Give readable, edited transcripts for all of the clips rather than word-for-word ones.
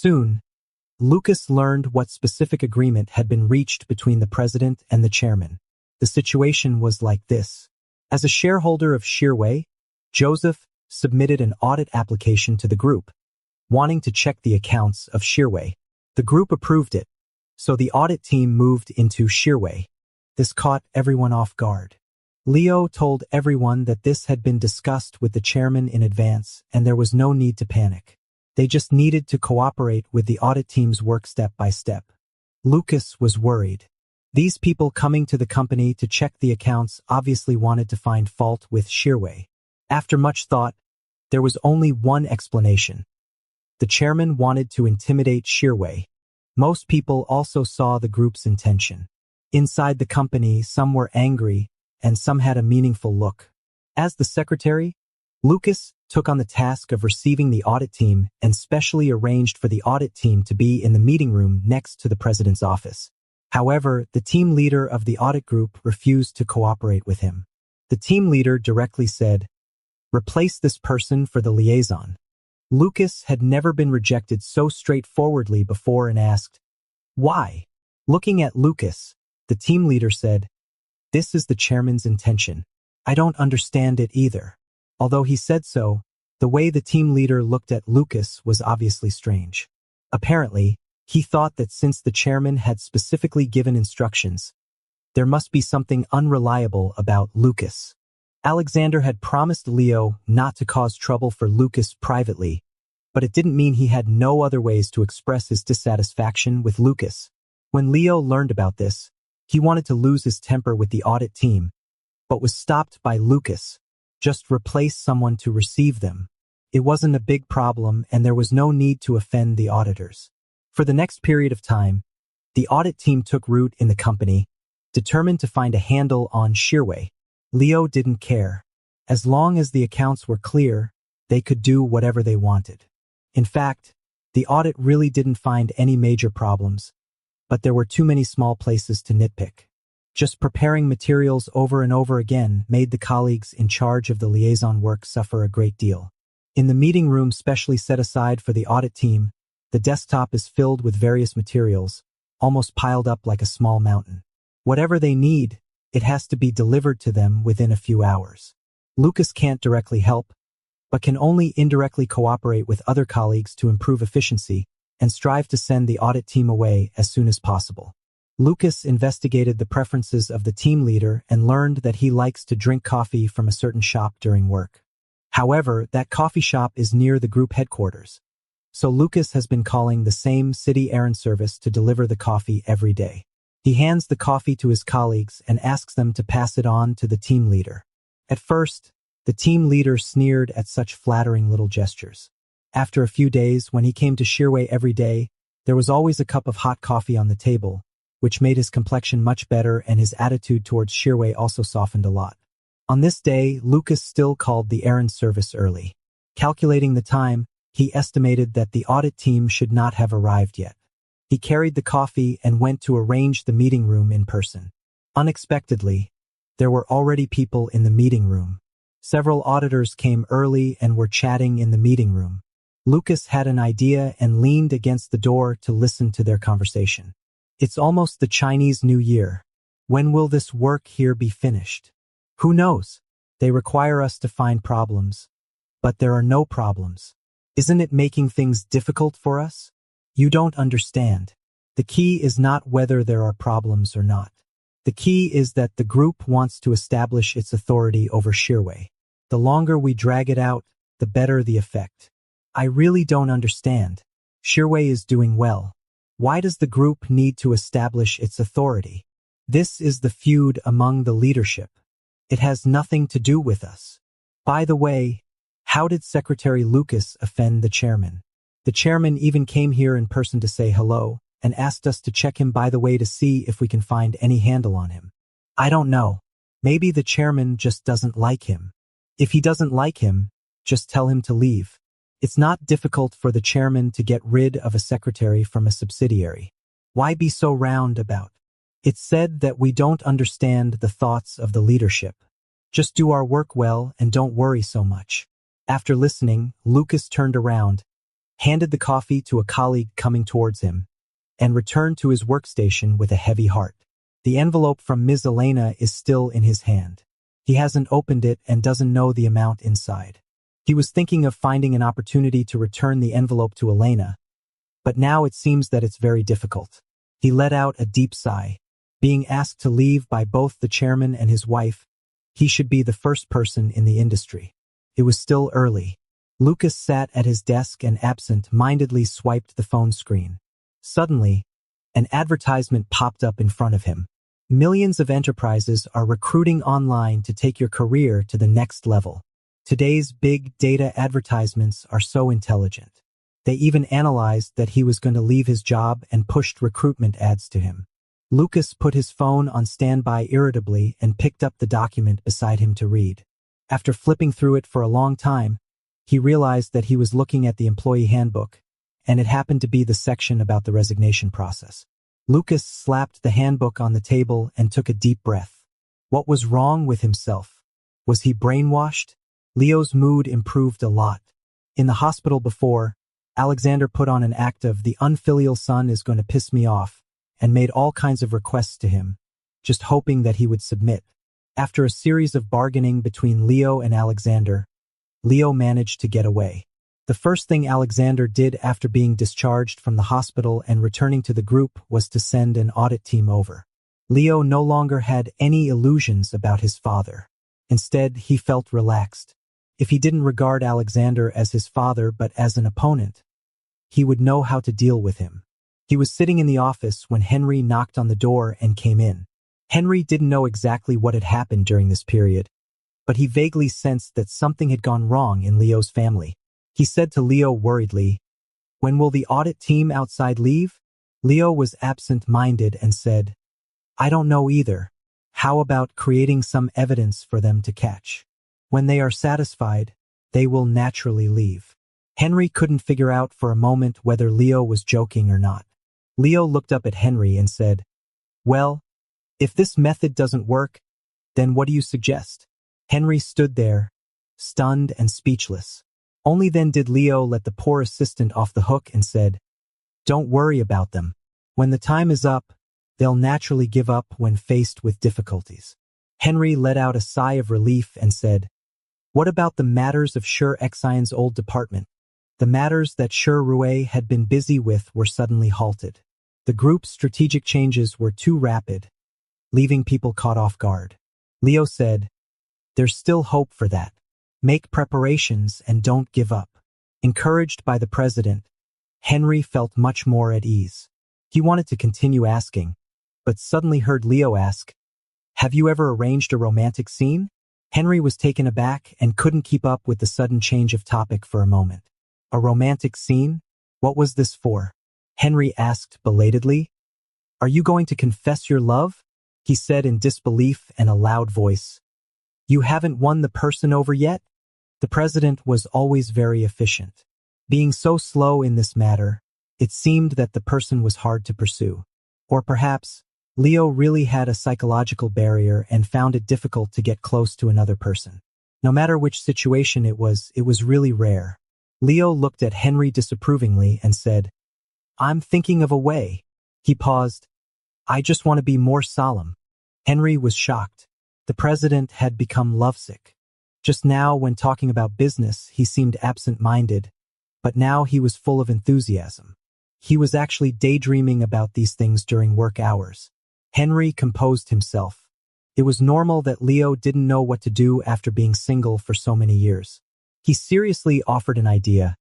Soon, Lucas learned what specific agreement had been reached between the president and the chairman. The situation was like this. As a shareholder of Shearway, Joseph submitted an audit application to the group, wanting to check the accounts of Shearway. The group approved it, so the audit team moved into Shearway. This caught everyone off guard. Leo told everyone that this had been discussed with the chairman in advance and there was no need to panic. They just needed to cooperate with the audit team's work step by step. Lucas was worried. These people coming to the company to check the accounts obviously wanted to find fault with Shearway. After much thought, there was only one explanation. The chairman wanted to intimidate Shearway. Most people also saw the group's intention. Inside the company, some were angry and some had a meaningful look. As the secretary, Lucas took on the task of receiving the audit team and specially arranged for the audit team to be in the meeting room next to the president's office. However, the team leader of the audit group refused to cooperate with him. The team leader directly said, "Replace this person for the liaison." Lucas had never been rejected so straightforwardly before and asked, "Why?" Looking at Lucas, the team leader said, "This is the chairman's intention. I don't understand it either." Although he said so, the way the team leader looked at Lucas was obviously strange. Apparently, he thought that since the chairman had specifically given instructions, there must be something unreliable about Lucas. Alexander had promised Leo not to cause trouble for Lucas privately, but it didn't mean he had no other ways to express his dissatisfaction with Lucas. When Leo learned about this, he wanted to lose his temper with the audit team, but was stopped by Lucas. Just replace someone to receive them. It wasn't a big problem and there was no need to offend the auditors. For the next period of time, the audit team took root in the company, determined to find a handle on Shearway. Leo didn't care. As long as the accounts were clear, they could do whatever they wanted. In fact, the audit really didn't find any major problems, but there were too many small places to nitpick. Just preparing materials over and over again made the colleagues in charge of the liaison work suffer a great deal. In the meeting room specially set aside for the audit team, the desktop is filled with various materials, almost piled up like a small mountain. Whatever they need, it has to be delivered to them within a few hours. Lucas can't directly help, but can only indirectly cooperate with other colleagues to improve efficiency and strive to send the audit team away as soon as possible. Lucas investigated the preferences of the team leader and learned that he likes to drink coffee from a certain shop during work. However, that coffee shop is near the group headquarters, so Lucas has been calling the same city errand service to deliver the coffee every day. He hands the coffee to his colleagues and asks them to pass it on to the team leader. At first, the team leader sneered at such flattering little gestures. After a few days, when he came to Shearway every day, there was always a cup of hot coffee on the table, which made his complexion much better and his attitude towards Shearway also softened a lot. On this day, Lucas still called the errand service early. Calculating the time, he estimated that the audit team should not have arrived yet. He carried the coffee and went to arrange the meeting room in person. Unexpectedly, there were already people in the meeting room. Several auditors came early and were chatting in the meeting room. Lucas had an idea and leaned against the door to listen to their conversation. "It's almost the Chinese New Year. When will this work here be finished?" "Who knows? They require us to find problems. But there are no problems. Isn't it making things difficult for us? You don't understand. The key is not whether there are problems or not. The key is that the group wants to establish its authority over Shearway. The longer we drag it out, the better the effect. I really don't understand. Shearway is doing well. Why does the group need to establish its authority? This is the feud among the leadership. It has nothing to do with us. By the way, how did Secretary Lucas offend the chairman? The chairman even came here in person to say hello and asked us to check him by the way to see if we can find any handle on him. I don't know. Maybe the chairman just doesn't like him. If he doesn't like him, just tell him to leave. It's not difficult for the chairman to get rid of a secretary from a subsidiary. Why be so roundabout? It's said that we don't understand the thoughts of the leadership. Just do our work well and don't worry so much. After listening, Lucas turned around. handed the coffee to a colleague coming towards him, and returned to his workstation with a heavy heart. The envelope from Ms. Elena is still in his hand. He hasn't opened it and doesn't know the amount inside. He was thinking of finding an opportunity to return the envelope to Elena, but now it seems that it's very difficult. He let out a deep sigh. Being asked to leave by both the chairman and his wife, he should be the first person in the industry. It was still early. Lucas sat at his desk and absent-mindedly swiped the phone screen. Suddenly, an advertisement popped up in front of him. Millions of enterprises are recruiting online to take your career to the next level. Today's big data advertisements are so intelligent. They even analyzed that he was going to leave his job and pushed recruitment ads to him. Lucas put his phone on standby irritably and picked up the document beside him to read. After flipping through it for a long time, he realized that he was looking at the employee handbook, and it happened to be the section about the resignation process. Lucas slapped the handbook on the table and took a deep breath. What was wrong with himself? Was he brainwashed? Leo's mood improved a lot. In the hospital before, Alexander put on an act of "the unfilial son is going to piss me off," and made all kinds of requests to him, just hoping that he would submit. After a series of bargaining between Leo and Alexander, Leo managed to get away. The first thing Alexander did after being discharged from the hospital and returning to the group was to send an audit team over. Leo no longer had any illusions about his father. Instead, he felt relaxed. If he didn't regard Alexander as his father but as an opponent, he would know how to deal with him. He was sitting in the office when Henry knocked on the door and came in. Henry didn't know exactly what had happened during this period, but he vaguely sensed that something had gone wrong in Leo's family. He said to Leo worriedly, "When will the audit team outside leave?" Leo was absent-minded and said, "I don't know either. How about creating some evidence for them to catch? When they are satisfied, they will naturally leave." Henry couldn't figure out for a moment whether Leo was joking or not. Leo looked up at Henry and said, "Well, if this method doesn't work, then what do you suggest?" Henry stood there, stunned and speechless. Only then did Leo let the poor assistant off the hook and said, "Don't worry about them. When the time is up, they'll naturally give up when faced with difficulties." Henry let out a sigh of relief and said, "What about the matters of Sure Xian's old department?" The matters that Sure Rue had been busy with were suddenly halted. The group's strategic changes were too rapid, leaving people caught off guard. Leo said, "There's still hope for that. Make preparations and don't give up." Encouraged by the president, Henry felt much more at ease. He wanted to continue asking, but suddenly heard Leo ask, "Have you ever arranged a romantic scene?" Henry was taken aback and couldn't keep up with the sudden change of topic for a moment. A romantic scene? What was this for? Henry asked belatedly. "Are you going to confess your love?" he said in disbelief and a loud voice. "You haven't won the person over yet?" The president was always very efficient. Being so slow in this matter, it seemed that the person was hard to pursue. Or perhaps, Leo really had a psychological barrier and found it difficult to get close to another person. No matter which situation it was really rare. Leo looked at Henry disapprovingly and said, "I'm thinking of a way." He paused. "I just want to be more solemn." Henry was shocked. The president had become lovesick. Just now, when talking about business, he seemed absent-minded, but now he was full of enthusiasm. He was actually daydreaming about these things during work hours. Henry composed himself. It was normal that Leo didn't know what to do after being single for so many years. He seriously offered an idea.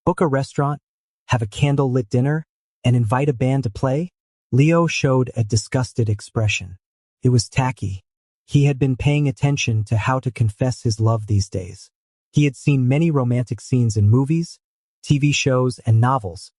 Book a restaurant, have a candle-lit dinner, and invite a band to play? Leo showed a disgusted expression. It was tacky. He had been paying attention to how to confess his love these days. He had seen many romantic scenes in movies, TV shows, and novels,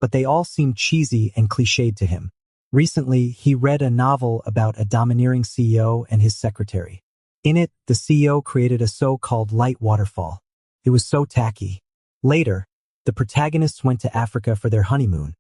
but they all seemed cheesy and cliched to him. Recently, he read a novel about a domineering CEO and his secretary. In it, the CEO created a so-called light waterfall. It was so tacky. Later, the protagonists went to Africa for their honeymoon,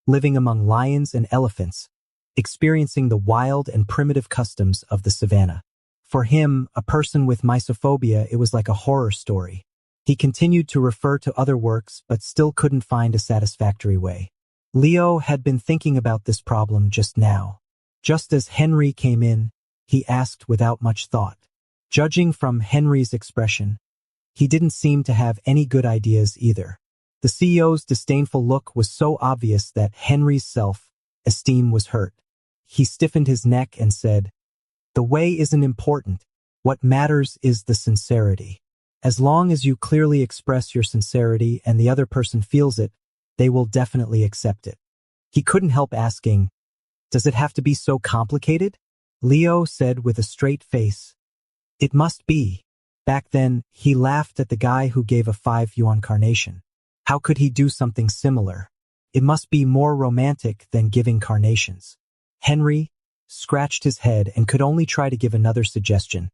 living among lions and elephants, experiencing the wild and primitive customs of the savannah. For him, a person with mysophobia, it was like a horror story. He continued to refer to other works but still couldn't find a satisfactory way. Leo had been thinking about this problem just now. Just as Henry came in, he asked without much thought. Judging from Henry's expression, he didn't seem to have any good ideas either. The CEO's disdainful look was so obvious that Henry's self-esteem was hurt. He stiffened his neck and said, "The way isn't important. What matters is the sincerity. As long as you clearly express your sincerity and the other person feels it, they will definitely accept it." He couldn't help asking, "Does it have to be so complicated?" Leo said with a straight face, "It must be." Back then, he laughed at the guy who gave a 5 yuan carnation. How could he do something similar? It must be more romantic than giving carnations. Henry scratched his head and could only try to give another suggestion.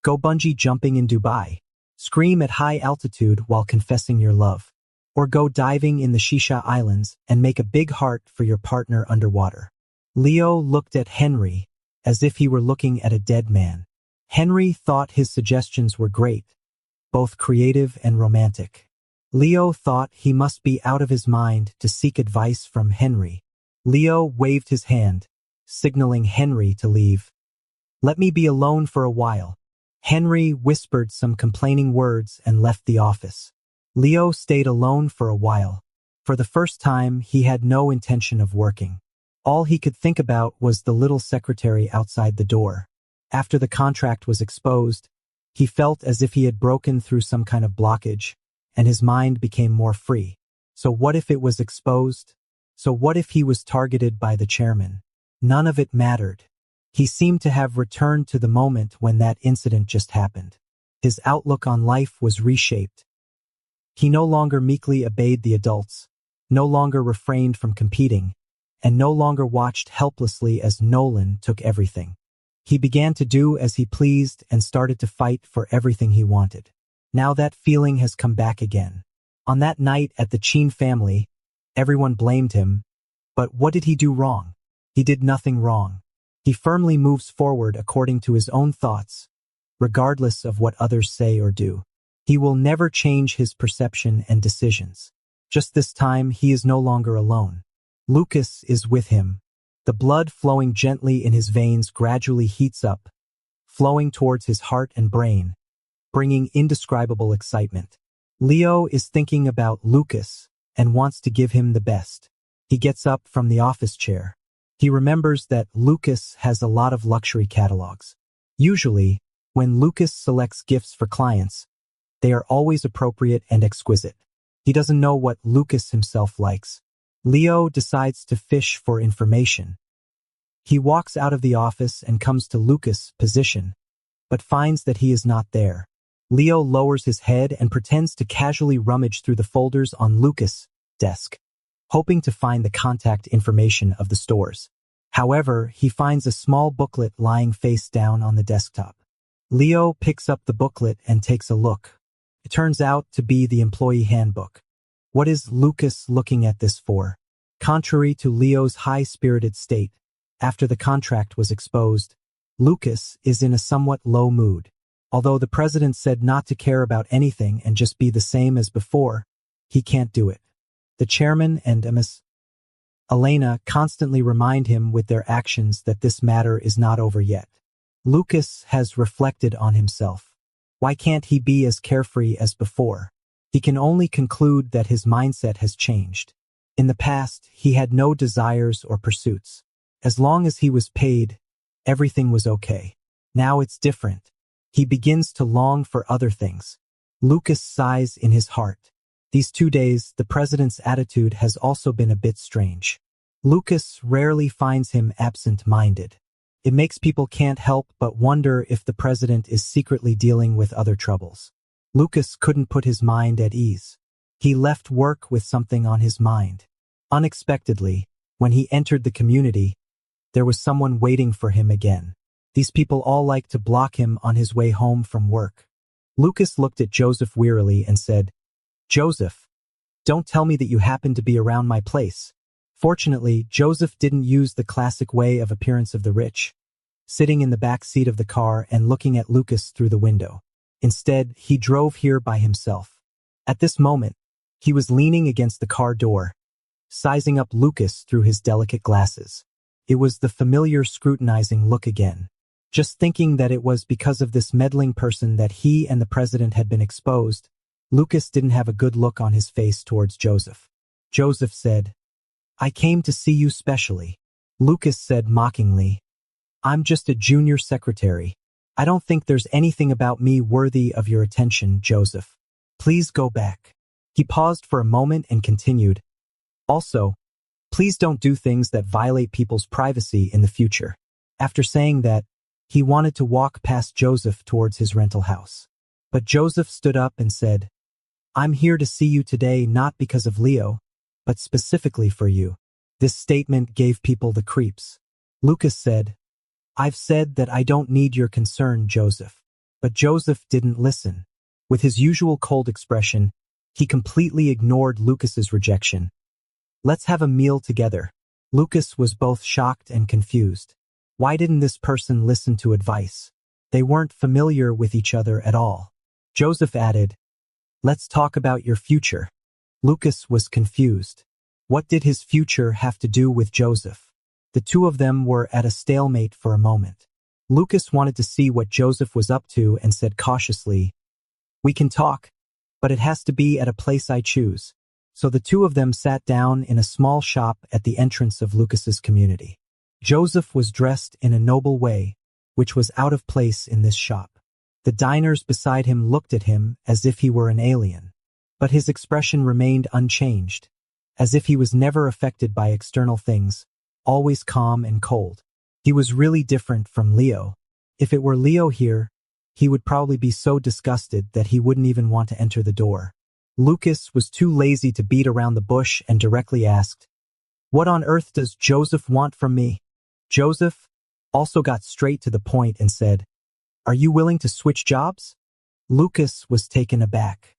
Go bungee jumping in Dubai. Scream at high altitude while confessing your love. Or go diving in the Shisha Islands and make a big heart for your partner underwater. Leo looked at Henry as if he were looking at a dead man. Henry thought his suggestions were great, both creative and romantic. Leo thought he must be out of his mind to seek advice from Henry. Leo waved his hand, signaling Henry to leave. "Let me be alone for a while." Henry whispered some complaining words and left the office. Leo stayed alone for a while. For the first time, he had no intention of working. All he could think about was the little secretary outside the door. After the contract was exposed, he felt as if he had broken through some kind of blockage, and his mind became more free. So what if it was exposed? So what if he was targeted by the chairman? None of it mattered. He seemed to have returned to the moment when that incident just happened. His outlook on life was reshaped. He no longer meekly obeyed the adults, no longer refrained from competing, and no longer watched helplessly as Nolan took everything. He began to do as he pleased and started to fight for everything he wanted. Now that feeling has come back again. On that night at the Chin family, everyone blamed him. But what did he do wrong? He did nothing wrong. He firmly moves forward according to his own thoughts, regardless of what others say or do. He will never change his perception and decisions. Just this time, he is no longer alone. Lucas is with him. The blood flowing gently in his veins gradually heats up, flowing towards his heart and brain, bringing indescribable excitement. Leo is thinking about Lucas and wants to give him the best. He gets up from the office chair. He remembers that Lucas has a lot of luxury catalogs. Usually, when Lucas selects gifts for clients, they are always appropriate and exquisite. He doesn't know what Lucas himself likes. Leo decides to fish for information. He walks out of the office and comes to Lucas' position, but finds that he is not there. Leo lowers his head and pretends to casually rummage through the folders on Lucas' desk, hoping to find the contact information of the stores. However, he finds a small booklet lying face down on the desktop. Leo picks up the booklet and takes a look. It turns out to be the employee handbook. What is Lucas looking at this for? Contrary to Leo's high-spirited state, after the contract was exposed, Lucas is in a somewhat low mood. Although the president said not to care about anything and just be the same as before, he can't do it. The chairman and Ms. Elena constantly remind him with their actions that this matter is not over yet. Lucas has reflected on himself. Why can't he be as carefree as before? He can only conclude that his mindset has changed. In the past, he had no desires or pursuits. As long as he was paid, everything was okay. Now it's different. He begins to long for other things. Lucas sighs in his heart. These 2 days, the president's attitude has also been a bit strange. Lucas rarely finds him absent-minded. It makes people can't help but wonder if the president is secretly dealing with other troubles. Lucas couldn't put his mind at ease. He left work with something on his mind. Unexpectedly, when he entered the community, there was someone waiting for him again. These people all like to block him on his way home from work. Lucas looked at Joseph wearily and said, "Joseph, don't tell me that you happen to be around my place." Fortunately, Joseph didn't use the classic way of appearance of the rich, sitting in the back seat of the car and looking at Lucas through the window. Instead, he drove here by himself. At this moment, he was leaning against the car door, sizing up Lucas through his delicate glasses. It was the familiar scrutinizing look again. Just thinking that it was because of this meddling person that he and the president had been exposed, Lucas didn't have a good look on his face towards Joseph. Joseph said, "I came to see you specially." Lucas said mockingly, "I'm just a junior secretary. I don't think there's anything about me worthy of your attention, Joseph. Please go back." He paused for a moment and continued, "Also, please don't do things that violate people's privacy in the future." After saying that, he wanted to walk past Joseph towards his rental house. But Joseph stood up and said, "I'm here to see you today not because of Leo, but specifically for you." This statement gave people the creeps. Lucas said, "I've said that I don't need your concern, Joseph." But Joseph didn't listen. With his usual cold expression, he completely ignored Lucas's rejection. "Let's have a meal together." Lucas was both shocked and confused. Why didn't this person listen to advice? They weren't familiar with each other at all. Joseph added, "Let's talk about your future." Lucas was confused. What did his future have to do with Joseph? The two of them were at a stalemate for a moment. Lucas wanted to see what Joseph was up to and said cautiously, "We can talk, but it has to be at a place I choose." So the two of them sat down in a small shop at the entrance of Lucas's community. Joseph was dressed in a noble way, which was out of place in this shop. The diners beside him looked at him as if he were an alien. But his expression remained unchanged, as if he was never affected by external things, always calm and cold. He was really different from Leo. If it were Leo here, he would probably be so disgusted that he wouldn't even want to enter the door. Lucas was too lazy to beat around the bush and directly asked, "What on earth does Joseph want from me?" Joseph also got straight to the point and said, "Are you willing to switch jobs?" Lucas was taken aback.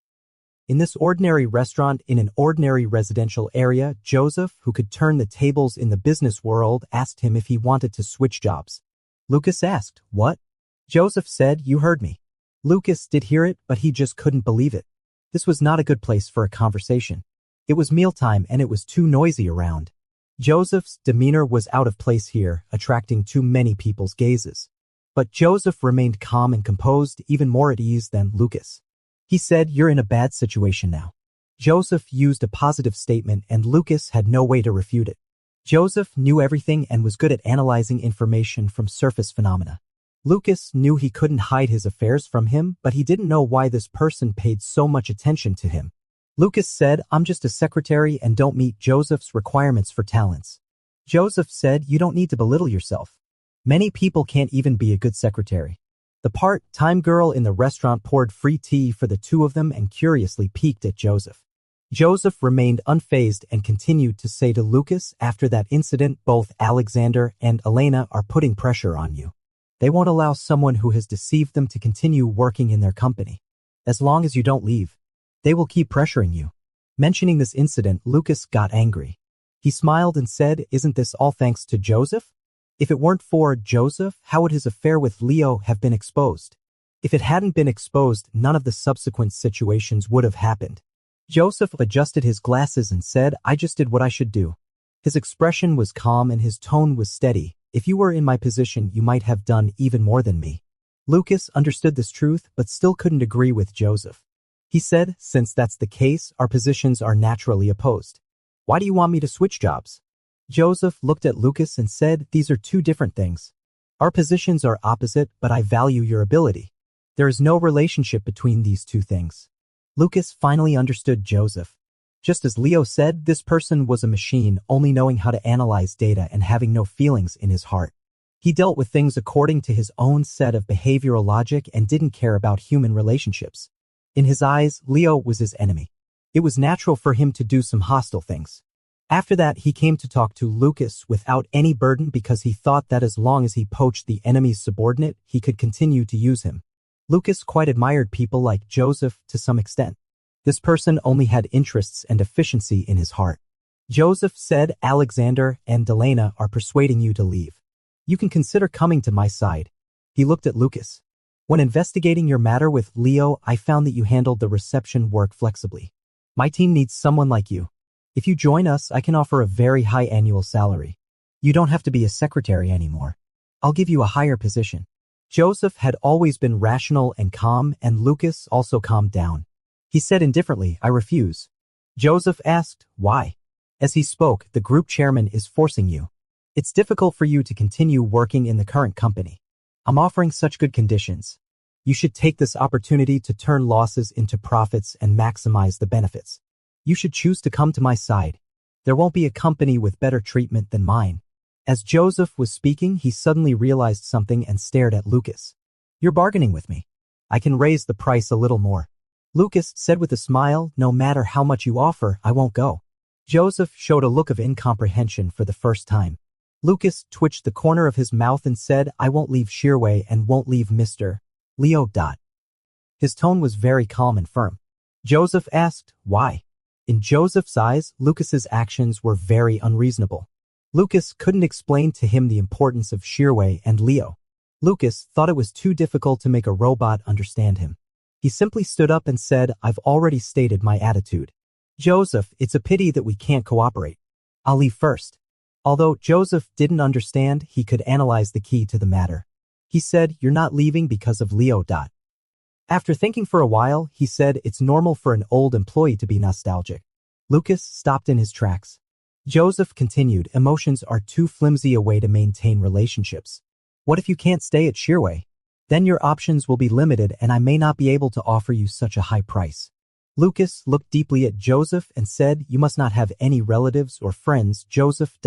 In this ordinary restaurant in an ordinary residential area, Joseph, who could turn the tables in the business world, asked him if he wanted to switch jobs. Lucas asked, "What?" Joseph said, "You heard me." Lucas did hear it, but he just couldn't believe it. This was not a good place for a conversation. It was mealtime and it was too noisy around. Joseph's demeanor was out of place here, attracting too many people's gazes. But Joseph remained calm and composed, even more at ease than Lucas. He said, "You're in a bad situation now." Joseph used a positive statement and Lucas had no way to refute it. Joseph knew everything and was good at analyzing information from surface phenomena. Lucas knew he couldn't hide his affairs from him, but he didn't know why this person paid so much attention to him. Lucas said, "I'm just a secretary and don't meet Joseph's requirements for talents." Joseph said, "You don't need to belittle yourself. Many people can't even be a good secretary." The part-time girl in the restaurant poured free tea for the two of them and curiously peeked at Joseph. Joseph remained unfazed and continued to say to Lucas, "After that incident, both Alexander and Elena are putting pressure on you. They won't allow someone who has deceived them to continue working in their company. As long as you don't leave, they will keep pressuring you." Mentioning this incident, Lucas got angry. He smiled and said, "Isn't this all thanks to Joseph? If it weren't for Joseph, how would his affair with Leo have been exposed? If it hadn't been exposed, none of the subsequent situations would have happened." Joseph adjusted his glasses and said, "I just did what I should do." His expression was calm and his tone was steady. "If you were in my position, you might have done even more than me." Lucas understood this truth, but still couldn't agree with Joseph. He said, "Since that's the case, our positions are naturally opposed. Why do you want me to switch jobs?" Joseph looked at Lucas and said, "These are two different things. Our positions are opposite, but I value your ability. There is no relationship between these two things." Lucas finally understood Joseph. Just as Leo said, this person was a machine, only knowing how to analyze data and having no feelings in his heart. He dealt with things according to his own set of behavioral logic and didn't care about human relationships. In his eyes, Leo was his enemy. It was natural for him to do some hostile things. After that, he came to talk to Lucas without any burden because he thought that as long as he poached the enemy's subordinate, he could continue to use him. Lucas quite admired people like Joseph to some extent. This person only had interests and efficiency in his heart. Joseph said, "Alexander and Elena are persuading you to leave. You can consider coming to my side." He looked at Lucas. When investigating your matter with Leo, I found that you handled the reception work flexibly. My team needs someone like you. If you join us, I can offer a very high annual salary. You don't have to be a secretary anymore. I'll give you a higher position. Joseph had always been rational and calm, and Lucas also calmed down. He said indifferently, I refuse. Joseph asked, why? As he spoke, the group chairman is forcing you. It's difficult for you to continue working in the current company. I'm offering such good conditions. You should take this opportunity to turn losses into profits and maximize the benefits. You should choose to come to my side. There won't be a company with better treatment than mine. As Joseph was speaking, he suddenly realized something and stared at Lucas. You're bargaining with me. I can raise the price a little more. Lucas said with a smile, no matter how much you offer, I won't go. Joseph showed a look of incomprehension for the first time. Lucas twitched the corner of his mouth and said, I won't leave Shearway and won't leave Mr. Leo. His tone was very calm and firm. Joseph asked, why? In Joseph's eyes, Lucas's actions were very unreasonable. Lucas couldn't explain to him the importance of Shearway and Leo. Lucas thought it was too difficult to make a robot understand him. He simply stood up and said, I've already stated my attitude. Joseph, it's a pity that we can't cooperate. I'll leave first. Although Joseph didn't understand, he could analyze the key to the matter. He said, you're not leaving because of Leo. After thinking for a while, he said, it's normal for an old employee to be nostalgic. Lucas stopped in his tracks. Joseph continued, emotions are too flimsy a way to maintain relationships. What if you can't stay at Shearway? Then your options will be limited and I may not be able to offer you such a high price. Lucas looked deeply at Joseph and said, you must not have any relatives or friends, Joseph.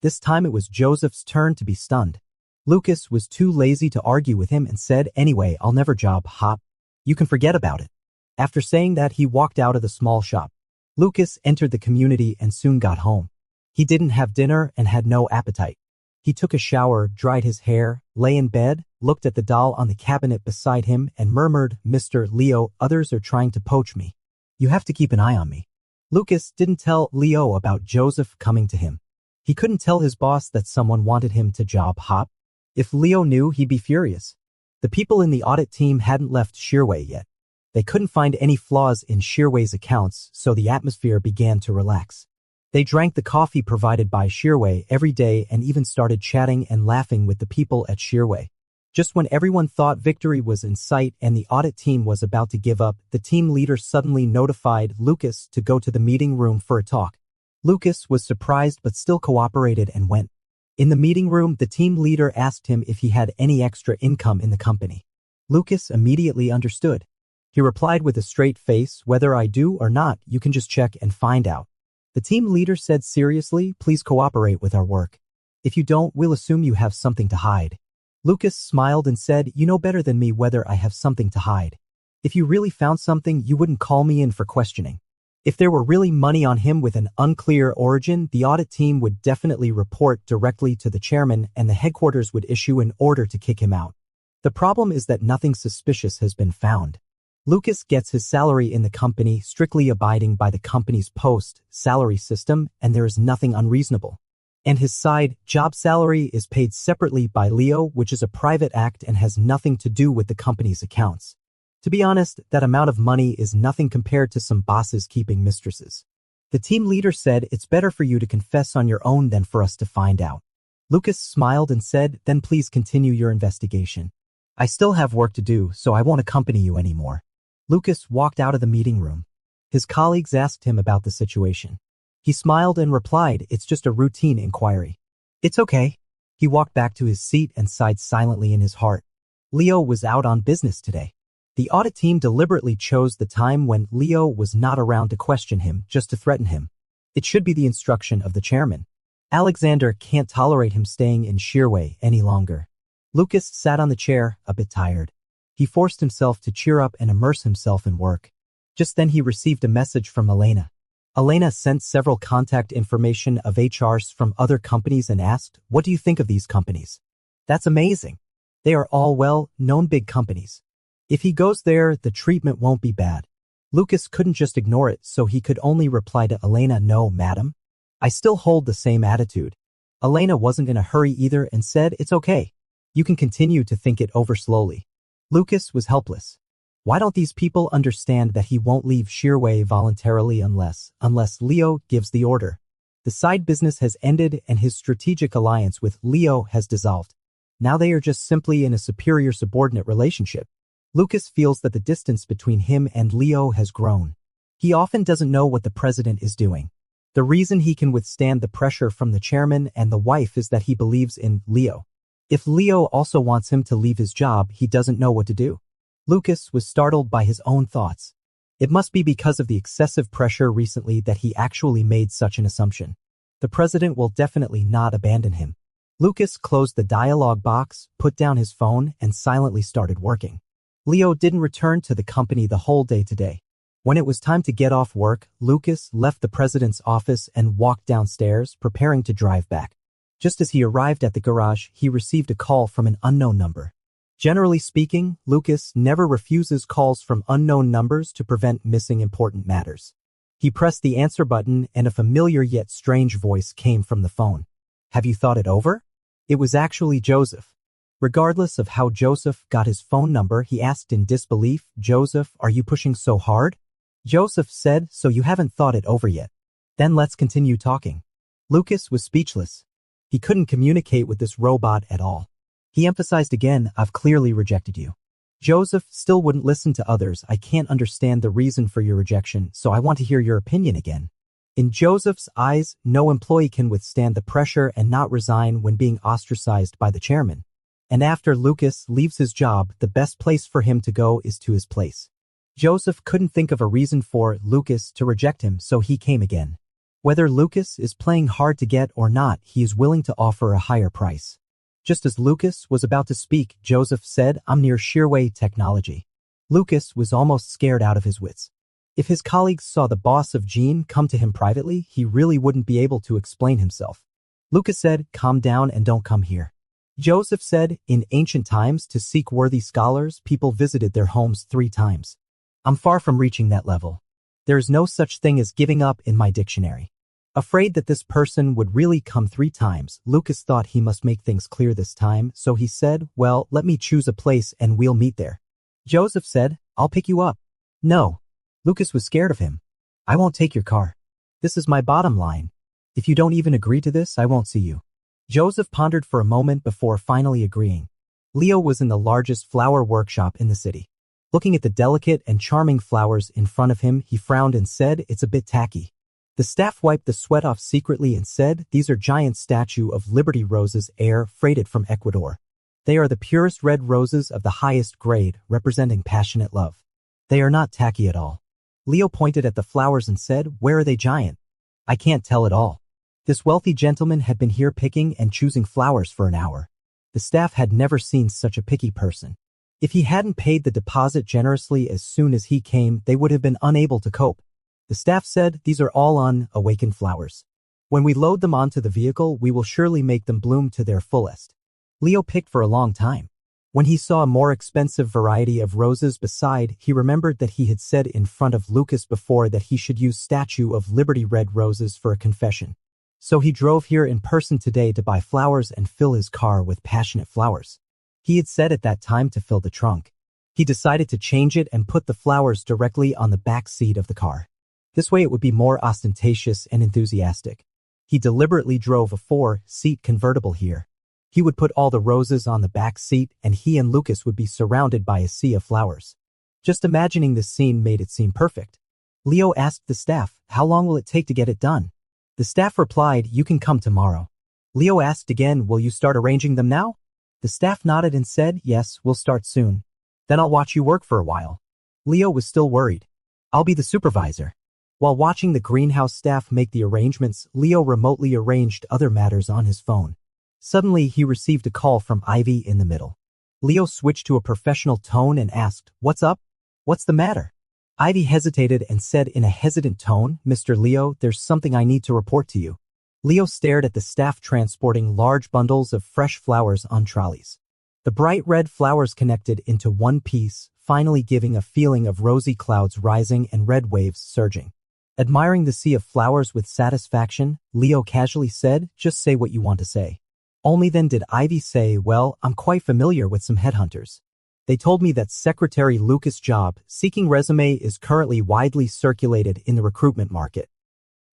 This time it was Joseph's turn to be stunned. Lucas was too lazy to argue with him and said, anyway, I'll never job hop. You can forget about it. After saying that, he walked out of the small shop. Lucas entered the community and soon got home. He didn't have dinner and had no appetite. He took a shower, dried his hair, lay in bed, looked at the doll on the cabinet beside him and murmured, Mr. Leo, others are trying to poach me. You have to keep an eye on me. Lucas didn't tell Leo about Joseph coming to him. He couldn't tell his boss that someone wanted him to job hop. If Leo knew, he'd be furious. The people in the audit team hadn't left Shearway yet. They couldn't find any flaws in Shearway's accounts, so the atmosphere began to relax. They drank the coffee provided by Shearway every day and even started chatting and laughing with the people at Shearway. Just when everyone thought victory was in sight and the audit team was about to give up, the team leader suddenly notified Lucas to go to the meeting room for a talk. Lucas was surprised but still cooperated and went. In the meeting room, the team leader asked him if he had any extra income in the company. Lucas immediately understood. He replied with a straight face, whether I do or not, you can just check and find out. The team leader said seriously, please cooperate with our work. If you don't, we'll assume you have something to hide. Lucas smiled and said, you know better than me whether I have something to hide. If you really found something, you wouldn't call me in for questioning. If there were really money on him with an unclear origin, the audit team would definitely report directly to the chairman and the headquarters would issue an order to kick him out. The problem is that nothing suspicious has been found. Lucas gets his salary in the company, strictly abiding by the company's post-salary system, and there is nothing unreasonable. And his side job salary is paid separately by Leo, which is a private act and has nothing to do with the company's accounts. To be honest, that amount of money is nothing compared to some bosses keeping mistresses. The team leader said, it's better for you to confess on your own than for us to find out. Lucas smiled and said, then please continue your investigation. I still have work to do, so I won't accompany you anymore. Lucas walked out of the meeting room. His colleagues asked him about the situation. He smiled and replied, it's just a routine inquiry. It's okay. He walked back to his seat and sighed silently in his heart. Leo was out on business today. The audit team deliberately chose the time when Leo was not around to question him, just to threaten him. It should be the instruction of the chairman. Alexander can't tolerate him staying in Shearway any longer. Lucas sat on the chair, a bit tired. He forced himself to cheer up and immerse himself in work. Just then he received a message from Elena. Elena sent several contact information of HRs from other companies and asked, what do you think of these companies? That's amazing. They are all well-known big companies. If he goes there, the treatment won't be bad. Lucas couldn't just ignore it, so he could only reply to Elena, no, madam. I still hold the same attitude. Elena wasn't in a hurry either and said, it's okay. You can continue to think it over slowly. Lucas was helpless. Why don't these people understand that he won't leave Sheerway voluntarily unless Leo gives the order? The side business has ended and his strategic alliance with Leo has dissolved. Now they are just simply in a superior subordinate relationship. Lucas feels that the distance between him and Leo has grown. He often doesn't know what the president is doing. The reason he can withstand the pressure from the chairman and the wife is that he believes in Leo. If Leo also wants him to leave his job, he doesn't know what to do. Lucas was startled by his own thoughts. It must be because of the excessive pressure recently that he actually made such an assumption. The president will definitely not abandon him. Lucas closed the dialogue box, put down his phone, and silently started working. Leo didn't return to the company the whole day today. When it was time to get off work, Lucas left the president's office and walked downstairs, preparing to drive back. Just as he arrived at the garage, he received a call from an unknown number. Generally speaking, Lucas never refuses calls from unknown numbers to prevent missing important matters. He pressed the answer button and a familiar yet strange voice came from the phone. "Have you thought it over?" It was actually Joseph. Regardless of how Joseph got his phone number, he asked in disbelief, "Joseph, are you pushing so hard?" Joseph said, "So you haven't thought it over yet? Then let's continue talking." Lucas was speechless. He couldn't communicate with this robot at all. He emphasized again, "I've clearly rejected you." Joseph still wouldn't listen to others. "I can't understand the reason for your rejection, so I want to hear your opinion again." In Joseph's eyes, no employee can withstand the pressure and not resign when being ostracized by the chairman. And after Lucas leaves his job, the best place for him to go is to his place. Joseph couldn't think of a reason for Lucas to reject him, so he came again. Whether Lucas is playing hard to get or not, he is willing to offer a higher price. Just as Lucas was about to speak, Joseph said, "I'm near Sheerway Technology." Lucas was almost scared out of his wits. If his colleagues saw the boss of Gene come to him privately, he really wouldn't be able to explain himself. Lucas said, "Calm down and don't come here." Joseph said, "In ancient times, to seek worthy scholars, people visited their homes 3 times. I'm far from reaching that level. There is no such thing as giving up in my dictionary." Afraid that this person would really come 3 times, Lucas thought he must make things clear this time, so he said, "Well, let me choose a place and we'll meet there." Joseph said, "I'll pick you up." "No." Lucas was scared of him. "I won't take your car. This is my bottom line. If you don't even agree to this, I won't see you." Joseph pondered for a moment before finally agreeing. Leo was in the largest flower workshop in the city. Looking at the delicate and charming flowers in front of him, he frowned and said, "It's a bit tacky." The staff wiped the sweat off secretly and said, "These are giant statue of Liberty roses air freighted from Ecuador. They are the purest red roses of the highest grade, representing passionate love. They are not tacky at all." Leo pointed at the flowers and said, "Where are they giant?" "I can't tell at all." This wealthy gentleman had been here picking and choosing flowers for an hour. The staff had never seen such a picky person. If he hadn't paid the deposit generously as soon as he came, they would have been unable to cope. The staff said, "These are all unawakened flowers. When we load them onto the vehicle, we will surely make them bloom to their fullest." Leo picked for a long time. When he saw a more expensive variety of roses beside, he remembered that he had said in front of Lucas before that he should use Statue of Liberty red roses for a confession. So he drove here in person today to buy flowers and fill his car with passionate flowers. He had said at that time to fill the trunk. He decided to change it and put the flowers directly on the back seat of the car. This way it would be more ostentatious and enthusiastic. He deliberately drove a 4-seat convertible here. He would put all the roses on the back seat and he and Lucas would be surrounded by a sea of flowers. Just imagining this scene made it seem perfect. Leo asked the staff, "How long will it take to get it done?" The staff replied, "You can come tomorrow." Leo asked again, "Will you start arranging them now?" The staff nodded and said, "Yes, we'll start soon. Then I'll watch you work for a while." Leo was still worried. "I'll be the supervisor." While watching the greenhouse staff make the arrangements, Leo remotely arranged other matters on his phone. Suddenly, he received a call from Ivy in the middle. Leo switched to a professional tone and asked, "What's up? What's the matter?" Ivy hesitated and said in a hesitant tone, "Mr. Leo, there's something I need to report to you." Leo stared at the staff transporting large bundles of fresh flowers on trolleys. The bright red flowers connected into one piece, finally giving a feeling of rosy clouds rising and red waves surging. Admiring the sea of flowers with satisfaction, Leo casually said, "Just say what you want to say." Only then did Ivy say, "Well, I'm quite familiar with some headhunters. They told me that Secretary Lucas' job seeking resume is currently widely circulated in the recruitment market.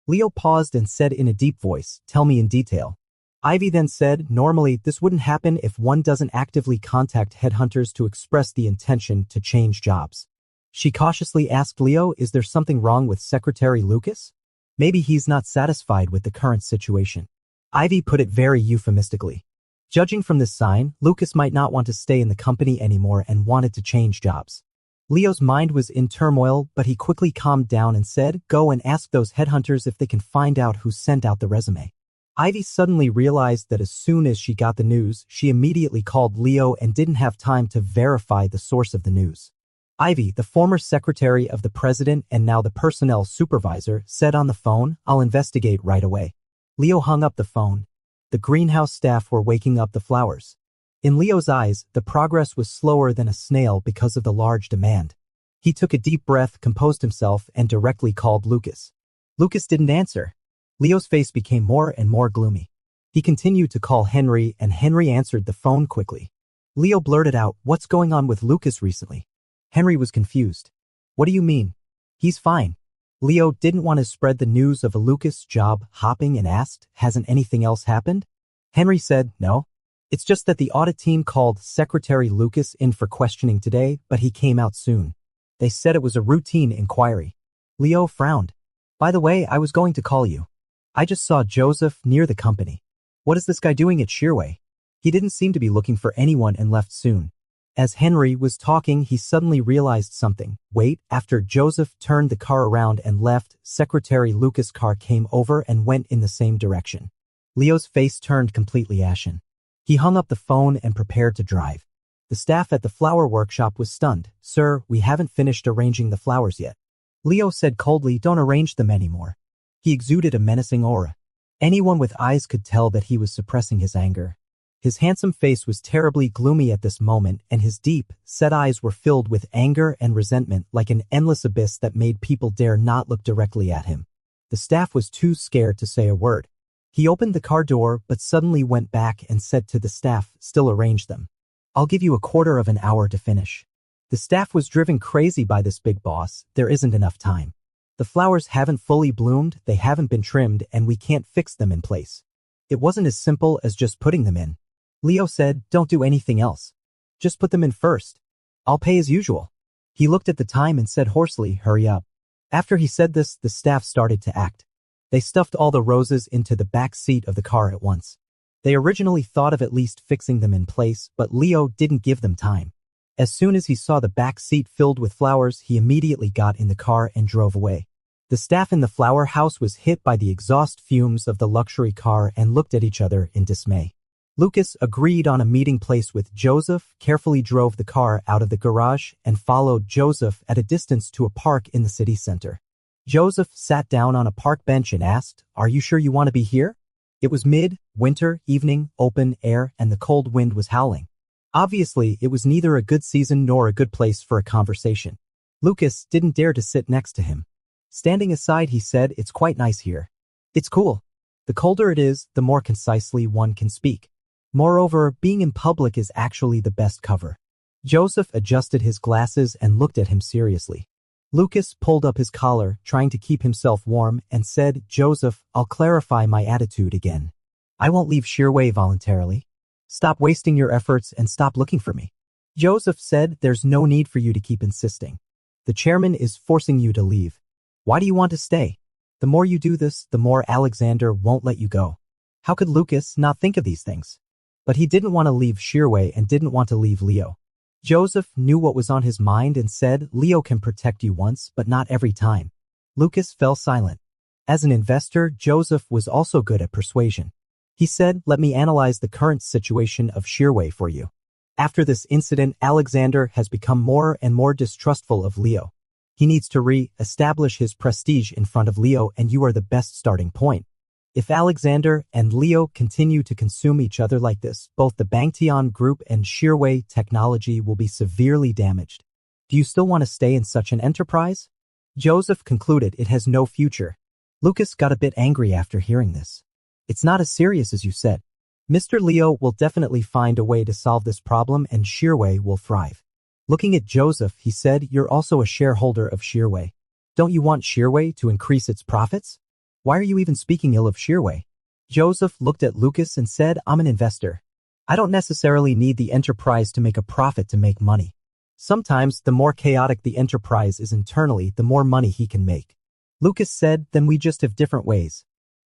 Leo paused and said in a deep voice, "Tell me in detail." Ivy then said, "Normally, this wouldn't happen if one doesn't actively contact headhunters to express the intention to change jobs." She cautiously asked Leo, "Is there something wrong with Secretary Lucas? Maybe he's not satisfied with the current situation." Ivy put it very euphemistically. Judging from this sign, Lucas might not want to stay in the company anymore and wanted to change jobs. Leo's mind was in turmoil, but he quickly calmed down and said, "Go and ask those headhunters if they can find out who sent out the resume." Ivy suddenly realized that as soon as she got the news, she immediately called Leo and didn't have time to verify the source of the news. Ivy, the former secretary of the president and now the personnel supervisor, said on the phone, "I'll investigate right away." Leo hung up the phone. The greenhouse staff were waking up the flowers. In Leo's eyes, the progress was slower than a snail because of the large demand. He took a deep breath, composed himself, and directly called Lucas. Lucas didn't answer. Leo's face became more and more gloomy. He continued to call Henry, and Henry answered the phone quickly. Leo blurted out, "What's going on with Lucas recently?" Henry was confused. "What do you mean?" "He's fine." Leo didn't want to spread the news of a Lucas job hopping and asked, "Hasn't anything else happened?" Henry said, "No. It's just that the audit team called Secretary Lucas in for questioning today, but he came out soon. They said it was a routine inquiry." Leo frowned. "By the way, I was going to call you. I just saw Joseph near the company. What is this guy doing at Shearway? He didn't seem to be looking for anyone and left soon." As Henry was talking, he suddenly realized something. Wait, after Joseph turned the car around and left, Secretary Lucas' car came over and went in the same direction. Leo's face turned completely ashen. He hung up the phone and prepared to drive. The staff at the flower workshop was stunned. "Sir, we haven't finished arranging the flowers yet." Leo said coldly, "Don't arrange them anymore." He exuded a menacing aura. Anyone with eyes could tell that he was suppressing his anger. His handsome face was terribly gloomy at this moment, and his deep, set eyes were filled with anger and resentment like an endless abyss that made people dare not look directly at him. The staff was too scared to say a word. He opened the car door but suddenly went back and said to the staff, "Still arrange them. I'll give you a quarter of an hour to finish." The staff was driven crazy by this big boss. "There isn't enough time. The flowers haven't fully bloomed, they haven't been trimmed, and we can't fix them in place." It wasn't as simple as just putting them in. Leo said, "Don't do anything else. Just put them in first. I'll pay as usual." He looked at the time and said hoarsely, "Hurry up." After he said this, the staff started to act. They stuffed all the roses into the back seat of the car at once. They originally thought of at least fixing them in place, but Leo didn't give them time. As soon as he saw the back seat filled with flowers, he immediately got in the car and drove away. The staff in the flower house was hit by the exhaust fumes of the luxury car and looked at each other in dismay. Lucas agreed on a meeting place with Joseph, carefully drove the car out of the garage, and followed Joseph at a distance to a park in the city center. Joseph sat down on a park bench and asked, "Are you sure you want to be here?" It was mid-winter evening, open air, and the cold wind was howling. Obviously, it was neither a good season nor a good place for a conversation. Lucas didn't dare to sit next to him. Standing aside, he said, "It's quite nice here. It's cool. The colder it is, the more concisely one can speak. Moreover, being in public is actually the best cover." Joseph adjusted his glasses and looked at him seriously. Lucas pulled up his collar, trying to keep himself warm, and said, "Joseph, I'll clarify my attitude again. I won't leave Shearway voluntarily. Stop wasting your efforts and stop looking for me." Joseph said, "There's no need for you to keep insisting. The chairman is forcing you to leave. Why do you want to stay? The more you do this, the more Alexander won't let you go." How could Lucas not think of these things? But he didn't want to leave Shearway and didn't want to leave Leo. Joseph knew what was on his mind and said, "Leo can protect you once, but not every time." Lucas fell silent. As an investor, Joseph was also good at persuasion. He said, "Let me analyze the current situation of Shearway for you. After this incident, Alexander has become more and more distrustful of Leo. He needs to re-establish his prestige in front of Leo, and you are the best starting point. If Alexander and Leo continue to consume each other like this, both the Bangtian Group and Shearway technology will be severely damaged. Do you still want to stay in such an enterprise?" Joseph concluded it has no future. Lucas got a bit angry after hearing this. "It's not as serious as you said. Mr. Leo will definitely find a way to solve this problem and Shearway will thrive. Looking at Joseph, he said, "You're also a shareholder of Shearway. Don't you want Shearway to increase its profits? Why are you even speaking ill of Shearway?" Joseph looked at Lucas and said, "I'm an investor. I don't necessarily need the enterprise to make a profit to make money. Sometimes, the more chaotic the enterprise is internally, the more money he can make." Lucas said, "Then we just have different ways.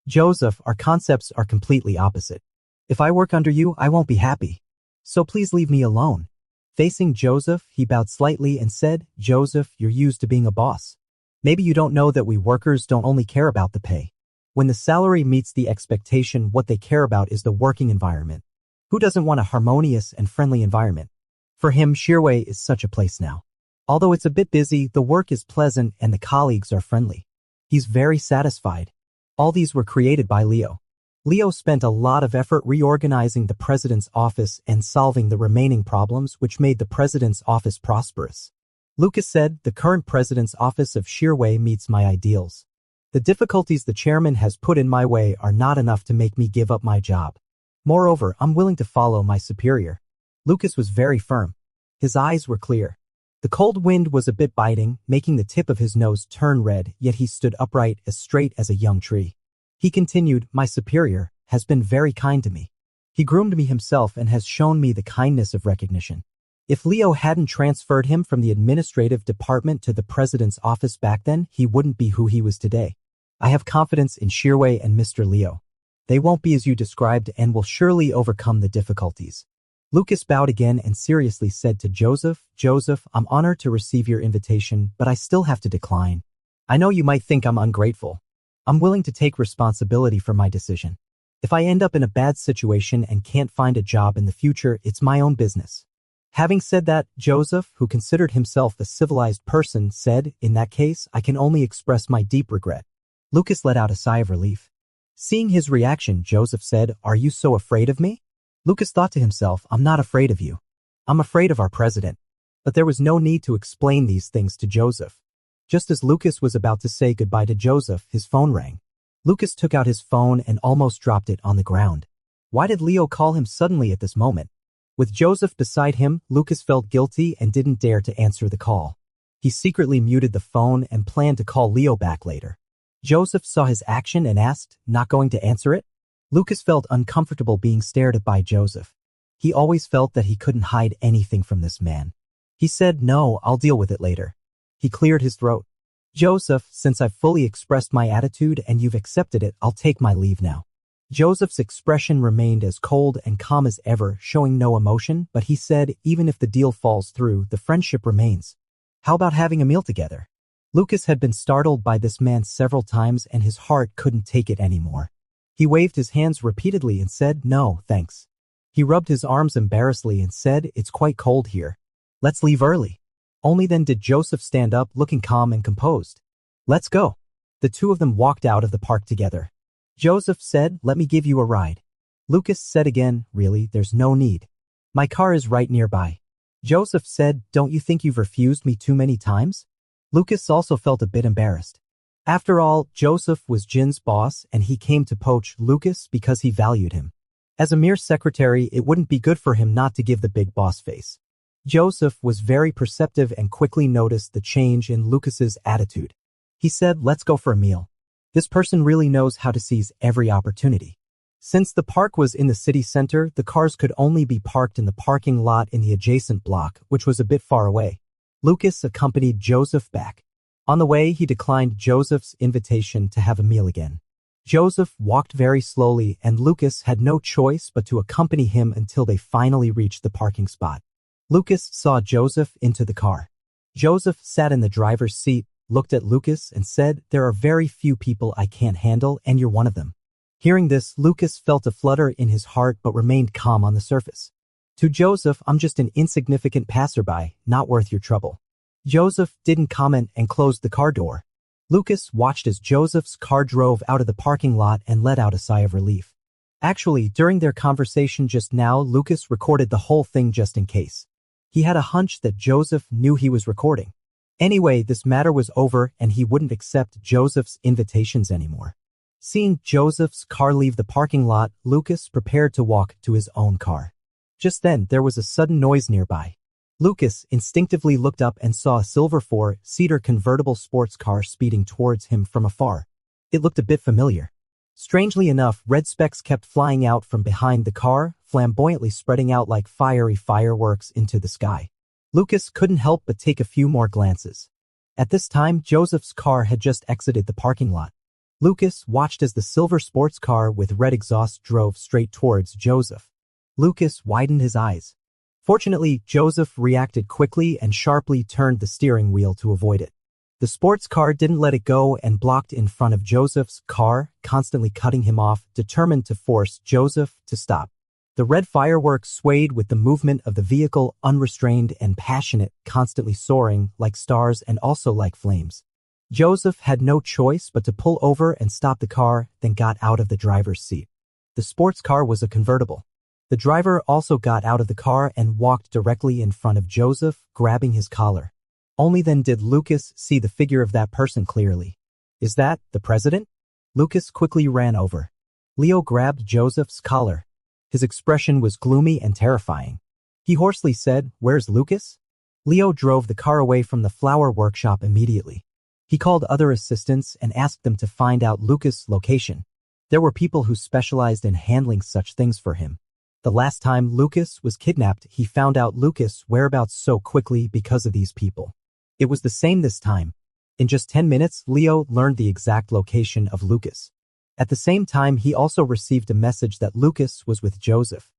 Joseph, our concepts are completely opposite. If I work under you, I won't be happy. So please leave me alone." Facing Joseph, he bowed slightly and said, "Joseph, you're used to being a boss. Maybe you don't know that we workers don't only care about the pay. When the salary meets the expectation, what they care about is the working environment. Who doesn't want a harmonious and friendly environment?" For him, Shearway is such a place now. Although it's a bit busy, the work is pleasant and the colleagues are friendly. He's very satisfied. All these were created by Leo. Leo spent a lot of effort reorganizing the president's office and solving the remaining problems which made the president's office prosperous. Lucas said, "The current president's office of Shearway meets my ideals. The difficulties the chairman has put in my way are not enough to make me give up my job. Moreover, I'm willing to follow my superior." Lucas was very firm. His eyes were clear. The cold wind was a bit biting, making the tip of his nose turn red, yet he stood upright as straight as a young tree. He continued, "My superior has been very kind to me. He groomed me himself and has shown me the kindness of recognition. If Leo hadn't transferred him from the administrative department to the president's office back then, he wouldn't be who he was today. I have confidence in Shearway and Mr. Leo. They won't be as you described and will surely overcome the difficulties." Lucas bowed again and seriously said to Joseph, "Joseph, I'm honored to receive your invitation, but I still have to decline. I know you might think I'm ungrateful. I'm willing to take responsibility for my decision. If I end up in a bad situation and can't find a job in the future, it's my own business." Having said that, Joseph, who considered himself a civilized person, said, "In that case, I can only express my deep regret." Lucas let out a sigh of relief. Seeing his reaction, Joseph said, "Are you so afraid of me?" Lucas thought to himself, "I'm not afraid of you. I'm afraid of our president." But there was no need to explain these things to Joseph. Just as Lucas was about to say goodbye to Joseph, his phone rang. Lucas took out his phone and almost dropped it on the ground. Why did Leo call him suddenly at this moment? With Joseph beside him, Lucas felt guilty and didn't dare to answer the call. He secretly muted the phone and planned to call Leo back later. Joseph saw his action and asked, "Not going to answer it?" Lucas felt uncomfortable being stared at by Joseph. He always felt that he couldn't hide anything from this man. He said, "No, I'll deal with it later." He cleared his throat. "Joseph, since I've fully expressed my attitude and you've accepted it, I'll take my leave now." Joseph's expression remained as cold and calm as ever, showing no emotion, but he said, "Even if the deal falls through, the friendship remains. How about having a meal together?" Lucas had been startled by this man several times and his heart couldn't take it anymore. He waved his hands repeatedly and said, "No, thanks." He rubbed his arms embarrassedly and said, "It's quite cold here. Let's leave early." Only then did Joseph stand up, looking calm and composed. "Let's go." The two of them walked out of the park together. Joseph said, "Let me give you a ride." Lucas said again, "Really, there's no need. My car is right nearby." Joseph said, "Don't you think you've refused me too many times?" Lucas also felt a bit embarrassed. After all, Joseph was Jin's boss and he came to poach Lucas because he valued him. As a mere secretary, it wouldn't be good for him not to give the big boss face. Joseph was very perceptive and quickly noticed the change in Lucas's attitude. He said, "Let's go for a meal. This person really knows how to seize every opportunity." Since the park was in the city center, the cars could only be parked in the parking lot in the adjacent block, which was a bit far away. Lucas accompanied Joseph back. On the way, he declined Joseph's invitation to have a meal again. Joseph walked very slowly and Lucas had no choice but to accompany him until they finally reached the parking spot. Lucas saw Joseph into the car. Joseph sat in the driver's seat, looked at Lucas and said, "There are very few people I can't handle and you're one of them." Hearing this, Lucas felt a flutter in his heart but remained calm on the surface. To Joseph, "I'm just an insignificant passerby, not worth your trouble." Joseph didn't comment and closed the car door. Lucas watched as Joseph's car drove out of the parking lot and let out a sigh of relief. Actually, during their conversation just now, Lucas recorded the whole thing just in case. He had a hunch that Joseph knew he was recording. Anyway, this matter was over and he wouldn't accept Joseph's invitations anymore. Seeing Joseph's car leave the parking lot, Lucas prepared to walk to his own car. Just then, there was a sudden noise nearby. Lucas instinctively looked up and saw a silver four-seater convertible sports car speeding towards him from afar. It looked a bit familiar. Strangely enough, red specks kept flying out from behind the car, flamboyantly spreading out like fiery fireworks into the sky. Lucas couldn't help but take a few more glances. At this time, Joseph's car had just exited the parking lot. Lucas watched as the silver sports car with red exhaust drove straight towards Joseph. Lucas widened his eyes. Fortunately, Joseph reacted quickly and sharply turned the steering wheel to avoid it. The sports car didn't let it go and blocked in front of Joseph's car, constantly cutting him off, determined to force Joseph to stop. The red fireworks swayed with the movement of the vehicle, unrestrained and passionate, constantly soaring like stars and also like flames. Joseph had no choice but to pull over and stop the car, then got out of the driver's seat. The sports car was a convertible. The driver also got out of the car and walked directly in front of Joseph, grabbing his collar. Only then did Lucas see the figure of that person clearly. "Is that the president?" Lucas quickly ran over. Leo grabbed Joseph's collar. His expression was gloomy and terrifying. He hoarsely said, "Where's Lucas?" Leo drove the car away from the flower workshop immediately. He called other assistants and asked them to find out Lucas' location. There were people who specialized in handling such things for him. The last time Lucas was kidnapped, he found out Lucas' whereabouts so quickly because of these people. It was the same this time. In just 10 minutes, Leo learned the exact location of Lucas. At the same time, he also received a message that Lucas was with Joseph.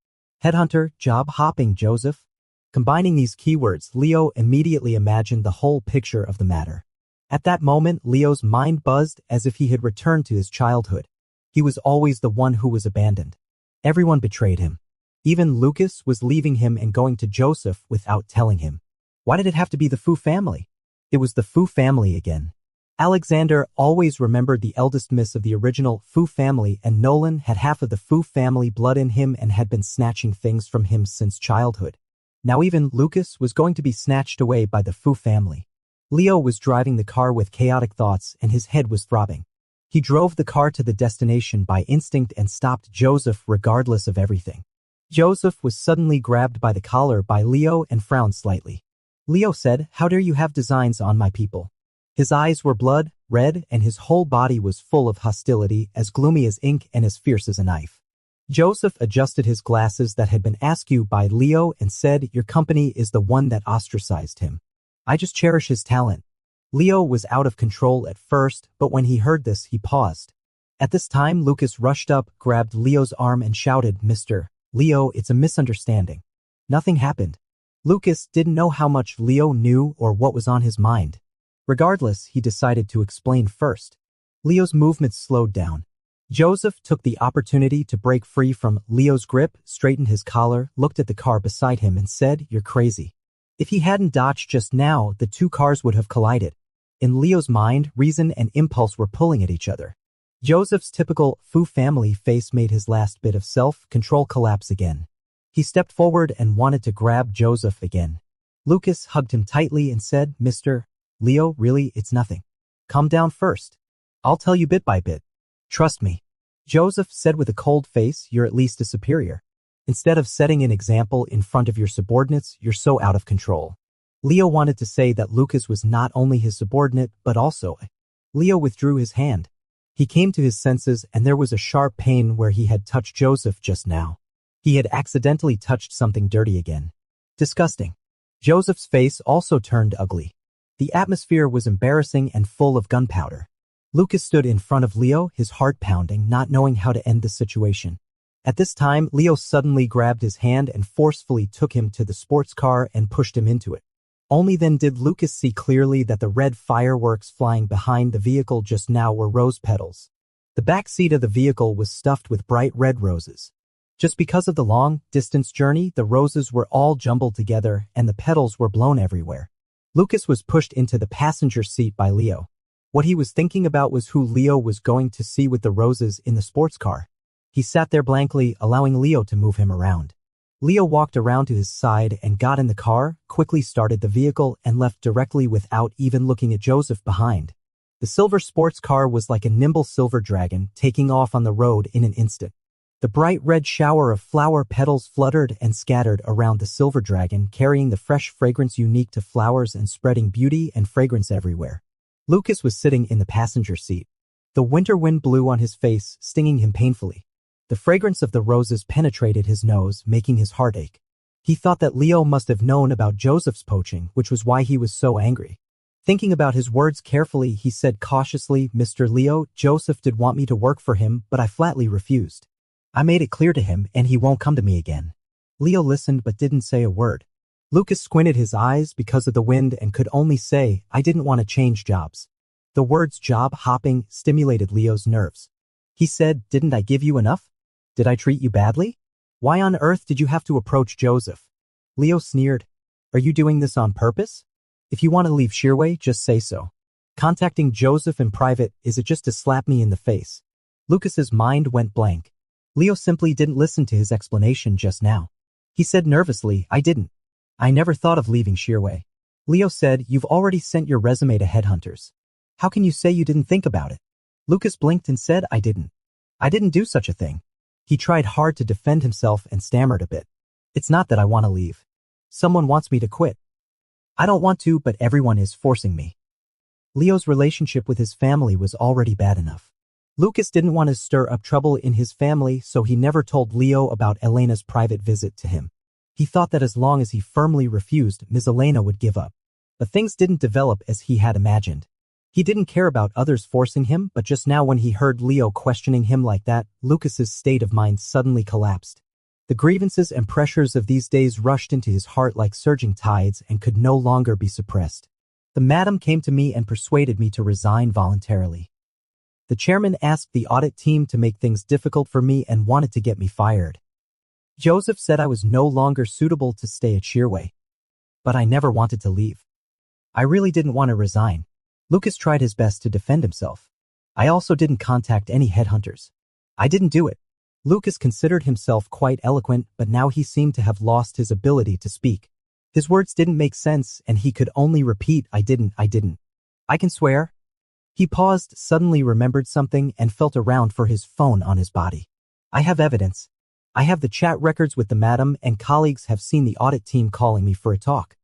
Headhunter, job-hopping Joseph. Combining these keywords, Leo immediately imagined the whole picture of the matter. At that moment, Leo's mind buzzed as if he had returned to his childhood. He was always the one who was abandoned. Everyone betrayed him. Even Lucas was leaving him and going to Joseph without telling him. Why did it have to be the Fu family? It was the Fu family again. Alexander always remembered the eldest miss of the original Fu family, and Nolan had half of the Fu family blood in him and had been snatching things from him since childhood. Now even Lucas was going to be snatched away by the Fu family. Leo was driving the car with chaotic thoughts and his head was throbbing. He drove the car to the destination by instinct and stopped Joseph regardless of everything. Joseph was suddenly grabbed by the collar by Leo and frowned slightly. Leo said, "How dare you have designs on my people?" His eyes were blood red and his whole body was full of hostility, as gloomy as ink and as fierce as a knife. Joseph adjusted his glasses that had been askew by Leo and said, "Your company is the one that ostracized him. I just cherish his talent." Leo was out of control at first, but when he heard this, he paused. At this time, Lucas rushed up, grabbed Leo's arm and shouted, "Mr. Leo, it's a misunderstanding. Nothing happened." Lucas didn't know how much Leo knew or what was on his mind. Regardless, he decided to explain first. Leo's movements slowed down. Joseph took the opportunity to break free from Leo's grip, straightened his collar, looked at the car beside him and said, "You're crazy." If he hadn't dodged just now, the two cars would have collided. In Leo's mind, reason and impulse were pulling at each other. Joseph's typical Fu family face made his last bit of self-control collapse again. He stepped forward and wanted to grab Joseph again. Lucas hugged him tightly and said, "Mr. Leo, really, it's nothing. Calm down first. I'll tell you bit by bit. Trust me." Joseph said with a cold face, "You're at least a superior. Instead of setting an example in front of your subordinates, you're so out of control." Leo wanted to say that Lucas was not only his subordinate, but also. Leo withdrew his hand. He came to his senses and there was a sharp pain where he had touched Joseph just now. He had accidentally touched something dirty again. Disgusting. Joseph's face also turned ugly. The atmosphere was embarrassing and full of gunpowder. Lucas stood in front of Leo, his heart pounding, not knowing how to end the situation. At this time, Leo suddenly grabbed his hand and forcefully took him to the sports car and pushed him into it. Only then did Lucas see clearly that the red fireworks flying behind the vehicle just now were rose petals. The back seat of the vehicle was stuffed with bright red roses. Just because of the long-distance journey, the roses were all jumbled together and the petals were blown everywhere. Lucas was pushed into the passenger seat by Leo. What he was thinking about was who Leo was going to see with the roses in the sports car. He sat there blankly, allowing Leo to move him around. Leo walked around to his side and got in the car, quickly started the vehicle, and left directly without even looking at Joseph behind. The silver sports car was like a nimble silver dragon, taking off on the road in an instant. The bright red shower of flower petals fluttered and scattered around the silver dragon, carrying the fresh fragrance unique to flowers and spreading beauty and fragrance everywhere. Lucas was sitting in the passenger seat. The winter wind blew on his face, stinging him painfully. The fragrance of the roses penetrated his nose, making his heart ache. He thought that Leo must have known about Joseph's poaching, which was why he was so angry. Thinking about his words carefully, he said cautiously, "Mr. Leo, Joseph did want me to work for him, but I flatly refused. I made it clear to him, and he won't come to me again." Leo listened but didn't say a word. Lucas squinted his eyes because of the wind and could only say, "I didn't want to change jobs." The words job hopping stimulated Leo's nerves. He said, "Didn't I give you enough? Did I treat you badly? Why on earth did you have to approach Joseph?" Leo sneered. "Are you doing this on purpose? If you want to leave Shearway, just say so. Contacting Joseph in private, is it just to slap me in the face?" Lucas's mind went blank. Leo simply didn't listen to his explanation just now. He said nervously, "I didn't. I never thought of leaving Shearway." Leo said, "You've already sent your resume to headhunters. How can you say you didn't think about it?" Lucas blinked and said, "I didn't. I didn't do such a thing." He tried hard to defend himself and stammered a bit. "It's not that I want to leave. Someone wants me to quit. I don't want to, but everyone is forcing me." Leo's relationship with his family was already bad enough. Lucas didn't want to stir up trouble in his family, so he never told Leo about Elena's private visit to him. He thought that as long as he firmly refused, Ms. Elena would give up. But things didn't develop as he had imagined. He didn't care about others forcing him, but just now when he heard Leo questioning him like that, Lucas's state of mind suddenly collapsed. The grievances and pressures of these days rushed into his heart like surging tides and could no longer be suppressed. "The madam came to me and persuaded me to resign voluntarily. The chairman asked the audit team to make things difficult for me and wanted to get me fired. Joseph said I was no longer suitable to stay at Shearway. But I never wanted to leave. I really didn't want to resign." Lucas tried his best to defend himself. "I also didn't contact any headhunters. I didn't do it." Lucas considered himself quite eloquent, but now he seemed to have lost his ability to speak. His words didn't make sense, and he could only repeat, I didn't. I can swear." He paused, suddenly remembered something, and felt around for his phone on his body. "I have evidence. I have the chat records with the madam, and colleagues have seen the audit team calling me for a talk.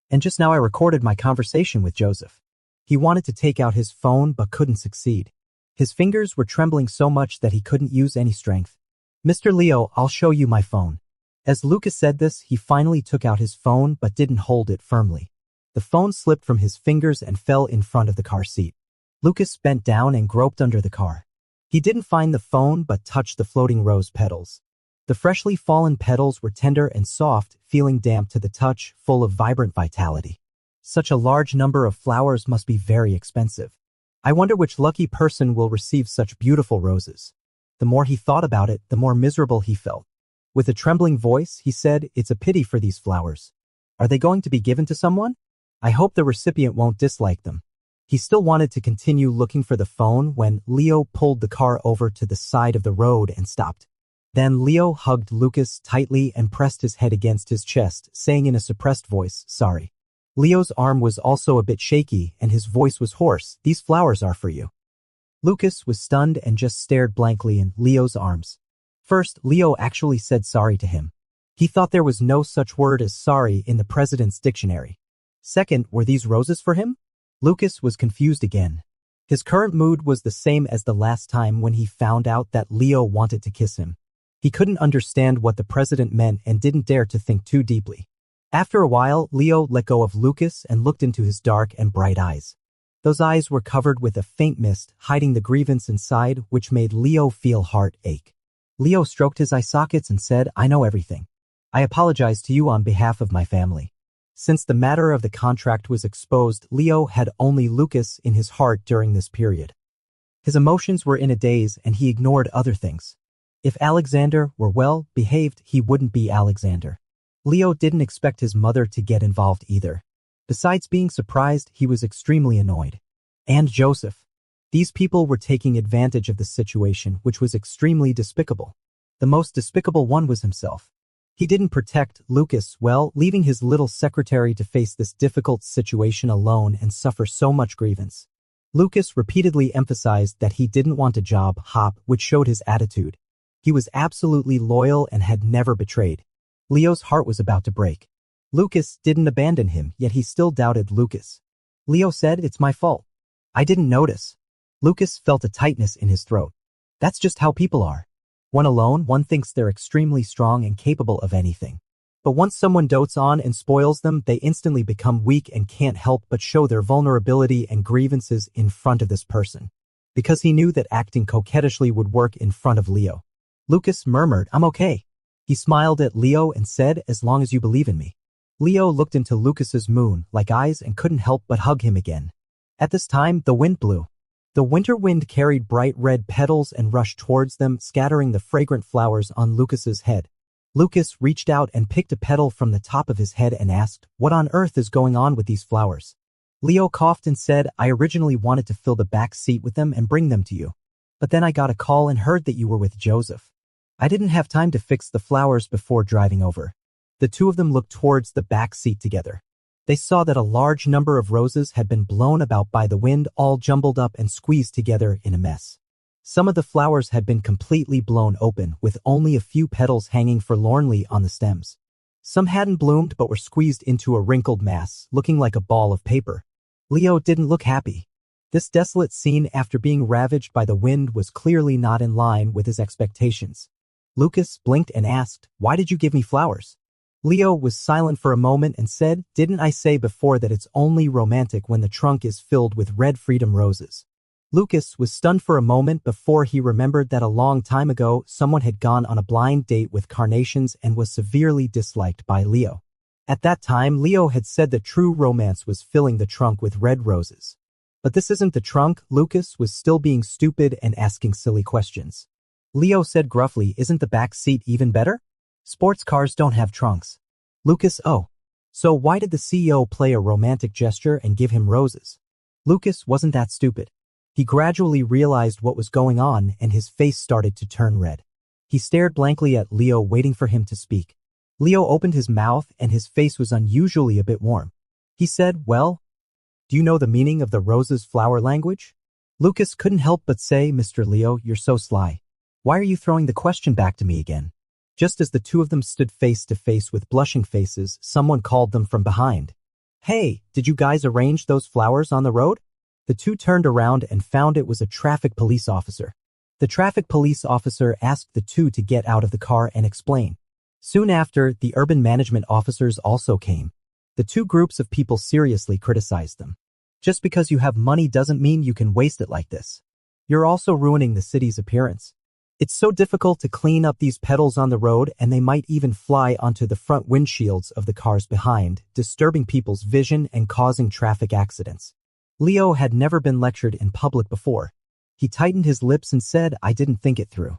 And just now I recorded my conversation with Joseph." He wanted to take out his phone but couldn't succeed. His fingers were trembling so much that he couldn't use any strength. "Mr. Leo, I'll show you my phone." As Lucas said this, he finally took out his phone but didn't hold it firmly. The phone slipped from his fingers and fell in front of the car seat. Lucas bent down and groped under the car. He didn't find the phone but touched the floating rose petals. The freshly fallen petals were tender and soft, feeling damp to the touch, full of vibrant vitality. Such a large number of flowers must be very expensive. I wonder which lucky person will receive such beautiful roses. The more he thought about it, the more miserable he felt. With a trembling voice, he said, "It's a pity for these flowers. Are they going to be given to someone? I hope the recipient won't dislike them." He still wanted to continue looking for the phone when Leo pulled the car over to the side of the road and stopped. Then Leo hugged Lucas tightly and pressed his head against his chest, saying in a suppressed voice, "Sorry." Leo's arm was also a bit shaky and his voice was hoarse. "These flowers are for you." Lucas was stunned and just stared blankly in Leo's arms. First, Leo actually said sorry to him. He thought there was no such word as sorry in the president's dictionary. Second, were these roses for him? Lucas was confused again. His current mood was the same as the last time when he found out that Leo wanted to kiss him. He couldn't understand what the president meant and didn't dare to think too deeply. After a while, Leo let go of Lucas and looked into his dark and bright eyes. Those eyes were covered with a faint mist, hiding the grievance inside, which made Leo feel heart ache. Leo stroked his eye sockets and said, "I know everything. I apologize to you on behalf of my family." Since the matter of the contract was exposed, Leo had only Lucas in his heart during this period. His emotions were in a daze and he ignored other things. If Alexander were well behaved, he wouldn't be Alexander. Leo didn't expect his mother to get involved either. Besides being surprised, he was extremely annoyed. And Joseph. These people were taking advantage of the situation, which was extremely despicable. The most despicable one was himself. He didn't protect Lucas well, leaving his little secretary to face this difficult situation alone and suffer so much grievance. Lucas repeatedly emphasized that he didn't want a job hop, which showed his attitude. He was absolutely loyal and had never betrayed. Leo's heart was about to break. Lucas didn't abandon him, yet he still doubted Lucas. Leo said, "It's my fault. I didn't notice." Lucas felt a tightness in his throat. That's just how people are. When alone, one thinks they're extremely strong and capable of anything. But once someone dotes on and spoils them, they instantly become weak and can't help but show their vulnerability and grievances in front of this person. Because he knew that acting coquettishly would work in front of Leo. Lucas murmured, "I'm okay." He smiled at Leo and said, "As long as you believe in me." Leo looked into Lucas's moon-like eyes and couldn't help but hug him again. At this time, the wind blew. The winter wind carried bright red petals and rushed towards them, scattering the fragrant flowers on Lucas's head. Lucas reached out and picked a petal from the top of his head and asked, "What on earth is going on with these flowers?" Leo coughed and said, "I originally wanted to fill the back seat with them and bring them to you. But then I got a call and heard that you were with Joseph. I didn't have time to fix the flowers before driving over." The two of them looked towards the back seat together. They saw that a large number of roses had been blown about by the wind, all jumbled up and squeezed together in a mess. Some of the flowers had been completely blown open, with only a few petals hanging forlornly on the stems. Some hadn't bloomed but were squeezed into a wrinkled mass, looking like a ball of paper. Leo didn't look happy. This desolate scene after being ravaged by the wind was clearly not in line with his expectations. Lucas blinked and asked, "Why did you give me flowers?" Leo was silent for a moment and said, "Didn't I say before that it's only romantic when the trunk is filled with red freedom roses?" Lucas was stunned for a moment before he remembered that a long time ago someone had gone on a blind date with carnations and was severely disliked by Leo. At that time, Leo had said that true romance was filling the trunk with red roses. But this isn't the trunk. Lucas was still being stupid and asking silly questions. Leo said gruffly, "Isn't the back seat even better? Sports cars don't have trunks." Lucas, "Oh. So why did the CEO play a romantic gesture and give him roses?" Lucas wasn't that stupid. He gradually realized what was going on and his face started to turn red. He stared blankly at Leo, waiting for him to speak. Leo opened his mouth and his face was unusually a bit warm. He said, "Well, do you know the meaning of the rose's flower language?" Lucas couldn't help but say, "Mr. Leo, you're so sly. Why are you throwing the question back to me again?" Just as the two of them stood face to face with blushing faces, someone called them from behind. "Hey, did you guys arrange those flowers on the road?" The two turned around and found it was a traffic police officer. The traffic police officer asked the two to get out of the car and explain. Soon after, the urban management officers also came. The two groups of people seriously criticized them. Just because you have money doesn't mean you can waste it like this. You're also ruining the city's appearance. It's so difficult to clean up these petals on the road, and they might even fly onto the front windshields of the cars behind, disturbing people's vision and causing traffic accidents. Leo had never been lectured in public before. He tightened his lips and said, "I didn't think it through.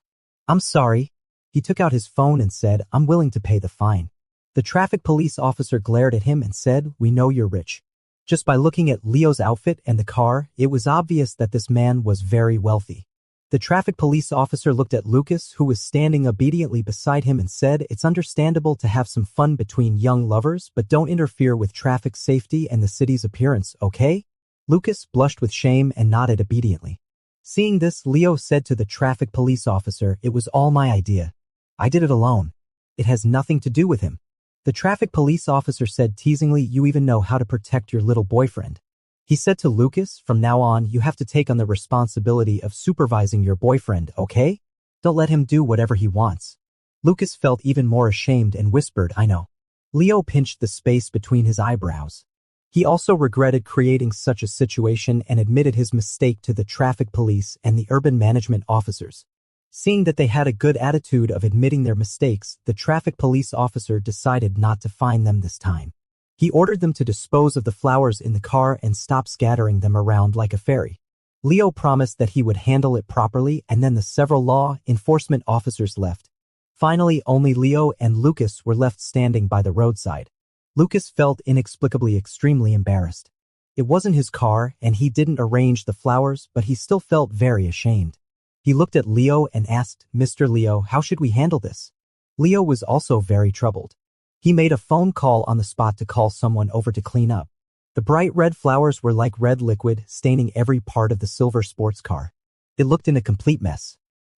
I'm sorry." He took out his phone and said, "I'm willing to pay the fine." The traffic police officer glared at him and said, "We know you're rich." Just by looking at Leo's outfit and the car, it was obvious that this man was very wealthy. The traffic police officer looked at Lucas, who was standing obediently beside him, and said, "It's understandable to have some fun between young lovers, but don't interfere with traffic safety and the city's appearance, okay?" Lucas blushed with shame and nodded obediently. Seeing this, Leo said to the traffic police officer, "It was all my idea. I did it alone. It has nothing to do with him." The traffic police officer said teasingly, "You even know how to protect your little boyfriend." He said to Lucas, "From now on, you have to take on the responsibility of supervising your boyfriend, okay? Don't let him do whatever he wants." Lucas felt even more ashamed and whispered, "I know." Leo pinched the space between his eyebrows. He also regretted creating such a situation and admitted his mistake to the traffic police and the urban management officers. Seeing that they had a good attitude of admitting their mistakes, the traffic police officer decided not to fine them this time. He ordered them to dispose of the flowers in the car and stop scattering them around like a fairy. Leo promised that he would handle it properly, and then the several law enforcement officers left. Finally, only Leo and Lucas were left standing by the roadside. Lucas felt inexplicably extremely embarrassed. It wasn't his car, and he didn't arrange the flowers, but he still felt very ashamed. He looked at Leo and asked, "Mr. Leo, how should we handle this?" Leo was also very troubled. He made a phone call on the spot to call someone over to clean up. The bright red flowers were like red liquid, staining every part of the silver sports car. It looked in a complete mess.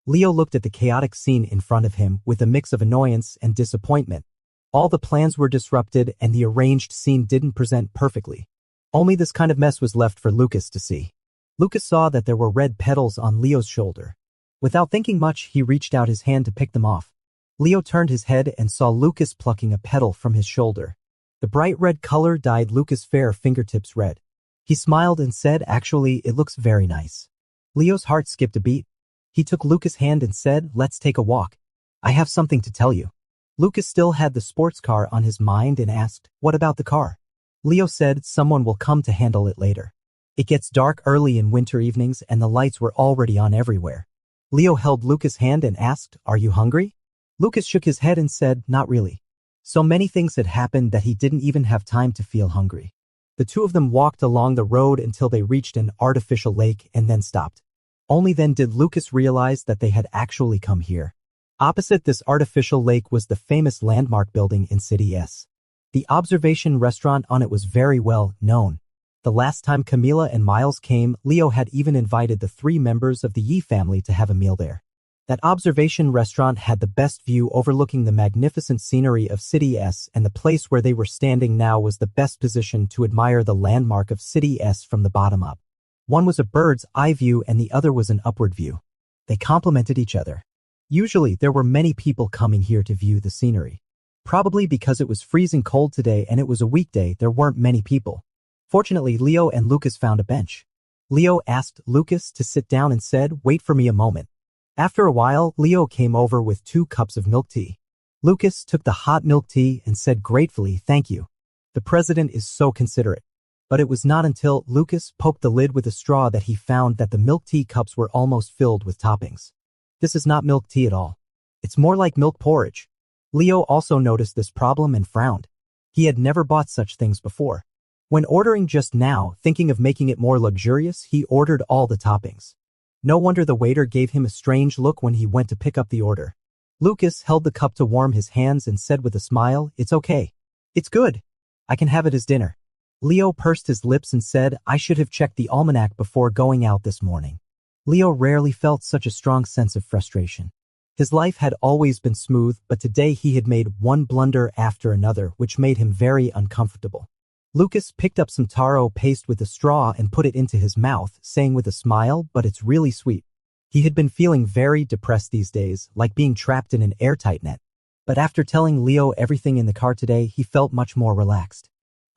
Leo looked at the chaotic scene in front of him with a mix of annoyance and disappointment. All the plans were disrupted and the arranged scene didn't present perfectly. Only this kind of mess was left for Lucas to see. Lucas saw that there were red petals on Leo's shoulder. Without thinking much, he reached out his hand to pick them off. Leo turned his head and saw Lucas plucking a petal from his shoulder. The bright red color dyed Lucas' fair fingertips red. He smiled and said, "Actually, it looks very nice." Leo's heart skipped a beat. He took Lucas' hand and said, "Let's take a walk. I have something to tell you." Lucas still had the sports car on his mind and asked, "What about the car?" Leo said, "Someone will come to handle it later. It gets dark early in winter evenings and the lights were already on everywhere." Leo held Lucas' hand and asked, "Are you hungry?" Lucas shook his head and said, "Not really." So many things had happened that he didn't even have time to feel hungry. The two of them walked along the road until they reached an artificial lake and then stopped. Only then did Lucas realize that they had actually come here. Opposite this artificial lake was the famous landmark building in City S. The observation restaurant on it was very well known. The last time Camila and Miles came, Leo had even invited the 3 members of the Yi family to have a meal there. That observation restaurant had the best view overlooking the magnificent scenery of City S, and the place where they were standing now was the best position to admire the landmark of City S from the bottom up. One was a bird's eye view and the other was an upward view. They complemented each other. Usually there were many people coming here to view the scenery. Probably because it was freezing cold today and it was a weekday, there weren't many people. Fortunately, Leo and Lucas found a bench. Leo asked Lucas to sit down and said, "Wait for me a moment." After a while, Leo came over with 2 cups of milk tea. Lucas took the hot milk tea and said gratefully, "Thank you. The president is so considerate." But it was not until Lucas poked the lid with a straw that he found that the milk tea cups were almost filled with toppings. This is not milk tea at all. It's more like milk porridge. Leo also noticed this problem and frowned. He had never bought such things before. When ordering just now, thinking of making it more luxurious, he ordered all the toppings. No wonder the waiter gave him a strange look when he went to pick up the order. Lucas held the cup to warm his hands and said with a smile, "It's okay. It's good. I can have it as dinner." Leo pursed his lips and said, "I should have checked the almanac before going out this morning." Leo rarely felt such a strong sense of frustration. His life had always been smooth, but today he had made one blunder after another, which made him very uncomfortable. Lucas picked up some taro paste with a straw and put it into his mouth, saying with a smile, "But it's really sweet." He had been feeling very depressed these days, like being trapped in an airtight net. But after telling Leo everything in the car today, he felt much more relaxed.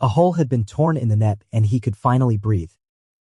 A hole had been torn in the net and he could finally breathe.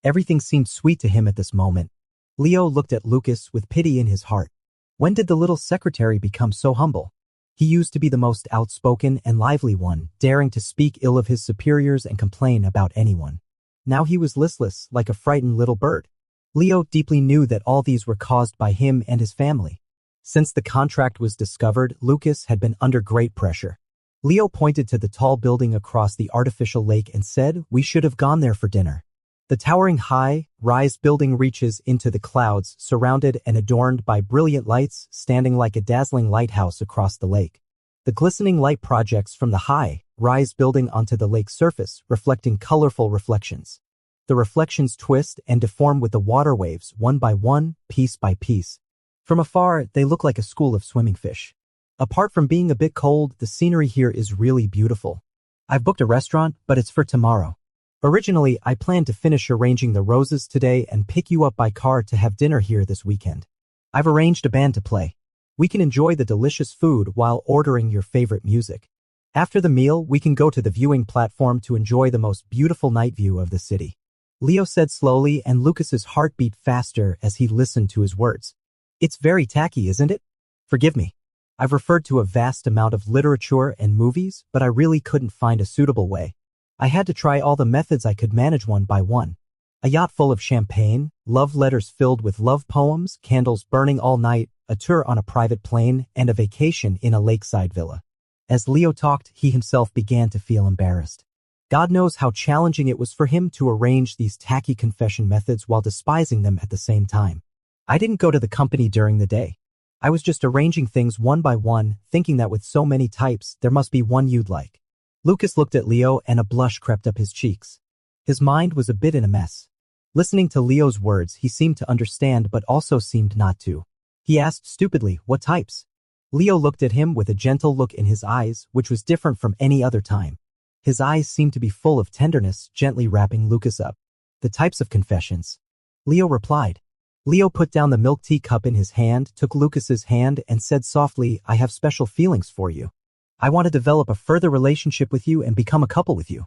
Everything seemed sweet to him at this moment. Leo looked at Lucas with pity in his heart. When did the little secretary become so humble? He used to be the most outspoken and lively one, daring to speak ill of his superiors and complain about anyone. Now he was listless, like a frightened little bird. Leo deeply knew that all these were caused by him and his family. Since the contract was discovered, Lucas had been under great pressure. Leo pointed to the tall building across the artificial lake and said, "We should have gone there for dinner." The towering high-rise building reaches into the clouds, surrounded and adorned by brilliant lights, standing like a dazzling lighthouse across the lake. The glistening light projects from the high-rise building onto the lake's surface, reflecting colorful reflections. The reflections twist and deform with the water waves, one by one, piece by piece. From afar, they look like a school of swimming fish. Apart from being a bit cold, the scenery here is really beautiful. I've booked a restaurant, but it's for tomorrow. Originally, I planned to finish arranging the roses today and pick you up by car to have dinner here this weekend. I've arranged a band to play. We can enjoy the delicious food while ordering your favorite music. After the meal, we can go to the viewing platform to enjoy the most beautiful night view of the city. Leo said slowly, and Lucas's heart beat faster as he listened to his words. It's very tacky, isn't it? Forgive me. I've referred to a vast amount of literature and movies, but I really couldn't find a suitable way. I had to try all the methods I could manage one by one. A yacht full of champagne, love letters filled with love poems, candles burning all night, a tour on a private plane, and a vacation in a lakeside villa. As Leo talked, he himself began to feel embarrassed. God knows how challenging it was for him to arrange these tacky confession methods while despising them at the same time. I didn't go to the company during the day. I was just arranging things one by one, thinking that with so many types, there must be one you'd like. Lucas looked at Leo and a blush crept up his cheeks. His mind was a bit in a mess. Listening to Leo's words, he seemed to understand but also seemed not to. He asked stupidly, "What types?" Leo looked at him with a gentle look in his eyes, which was different from any other time. His eyes seemed to be full of tenderness, gently wrapping Lucas up. "The types of confessions," Leo replied. Leo put down the milk tea cup in his hand, took Lucas's hand, and said softly, "I have special feelings for you. I want to develop a further relationship with you and become a couple with you.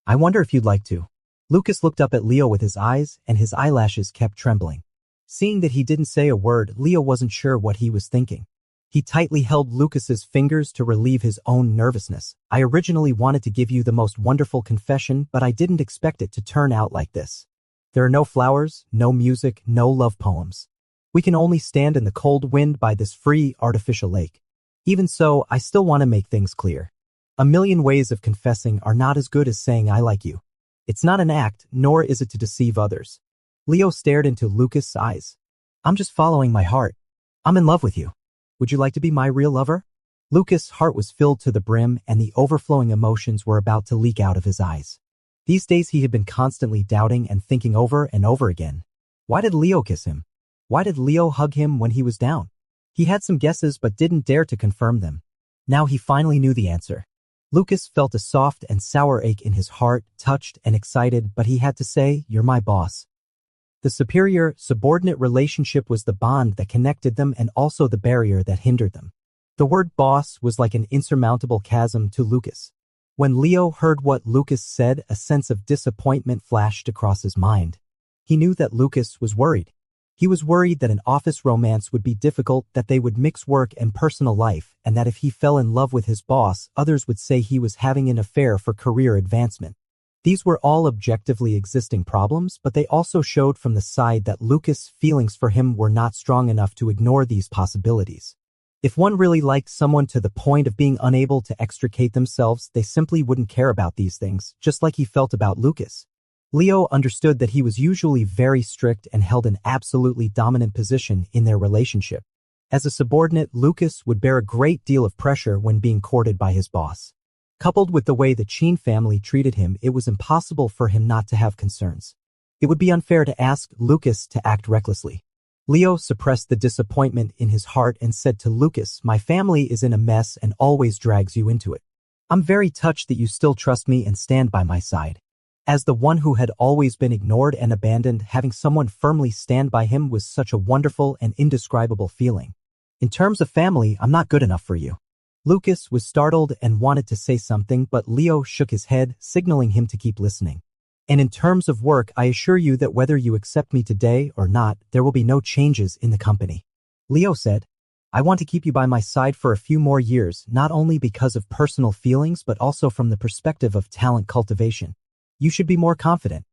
I wonder if you'd like to." Lucas looked up at Leo with his eyes, and his eyelashes kept trembling. Seeing that he didn't say a word, Leo wasn't sure what he was thinking. He tightly held Lucas's fingers to relieve his own nervousness. "I originally wanted to give you the most wonderful confession, but I didn't expect it to turn out like this. There are no flowers, no music, no love poems. We can only stand in the cold wind by this free, artificial lake. Even so, I still want to make things clear. A million ways of confessing are not as good as saying I like you. It's not an act, nor is it to deceive others." Leo stared into Lucas' eyes. "I'm just following my heart. I'm in love with you. Would you like to be my real lover?" Lucas' heart was filled to the brim, and the overflowing emotions were about to leak out of his eyes. These days he had been constantly doubting and thinking over and over again. Why did Leo kiss him? Why did Leo hug him when he was down? He had some guesses but didn't dare to confirm them. Now he finally knew the answer. Lucas felt a soft and sour ache in his heart, touched and excited, but he had to say, "You're my boss." The superior-subordinate relationship was the bond that connected them and also the barrier that hindered them. The word boss was like an insurmountable chasm to Lucas. When Leo heard what Lucas said, a sense of disappointment flashed across his mind. He knew that Lucas was worried. He was worried that an office romance would be difficult, that they would mix work and personal life, and that if he fell in love with his boss, others would say he was having an affair for career advancement. These were all objectively existing problems, but they also showed from the side that Lucas' feelings for him were not strong enough to ignore these possibilities. If one really liked someone to the point of being unable to extricate themselves, they simply wouldn't care about these things, just like he felt about Lucas. Leo understood that he was usually very strict and held an absolutely dominant position in their relationship. As a subordinate, Lucas would bear a great deal of pressure when being courted by his boss. Coupled with the way the Chin family treated him, it was impossible for him not to have concerns. It would be unfair to ask Lucas to act recklessly. Leo suppressed the disappointment in his heart and said to Lucas, "My family is in a mess and always drags you into it. I'm very touched that you still trust me and stand by my side." As the one who had always been ignored and abandoned, having someone firmly stand by him was such a wonderful and indescribable feeling. "In terms of family, I'm not good enough for you." Lucas was startled and wanted to say something, but Leo shook his head, signaling him to keep listening. "And in terms of work, I assure you that whether you accept me today or not, there will be no changes in the company." Leo said, "I want to keep you by my side for a few more years, not only because of personal feelings but also from the perspective of talent cultivation. You should be more confident.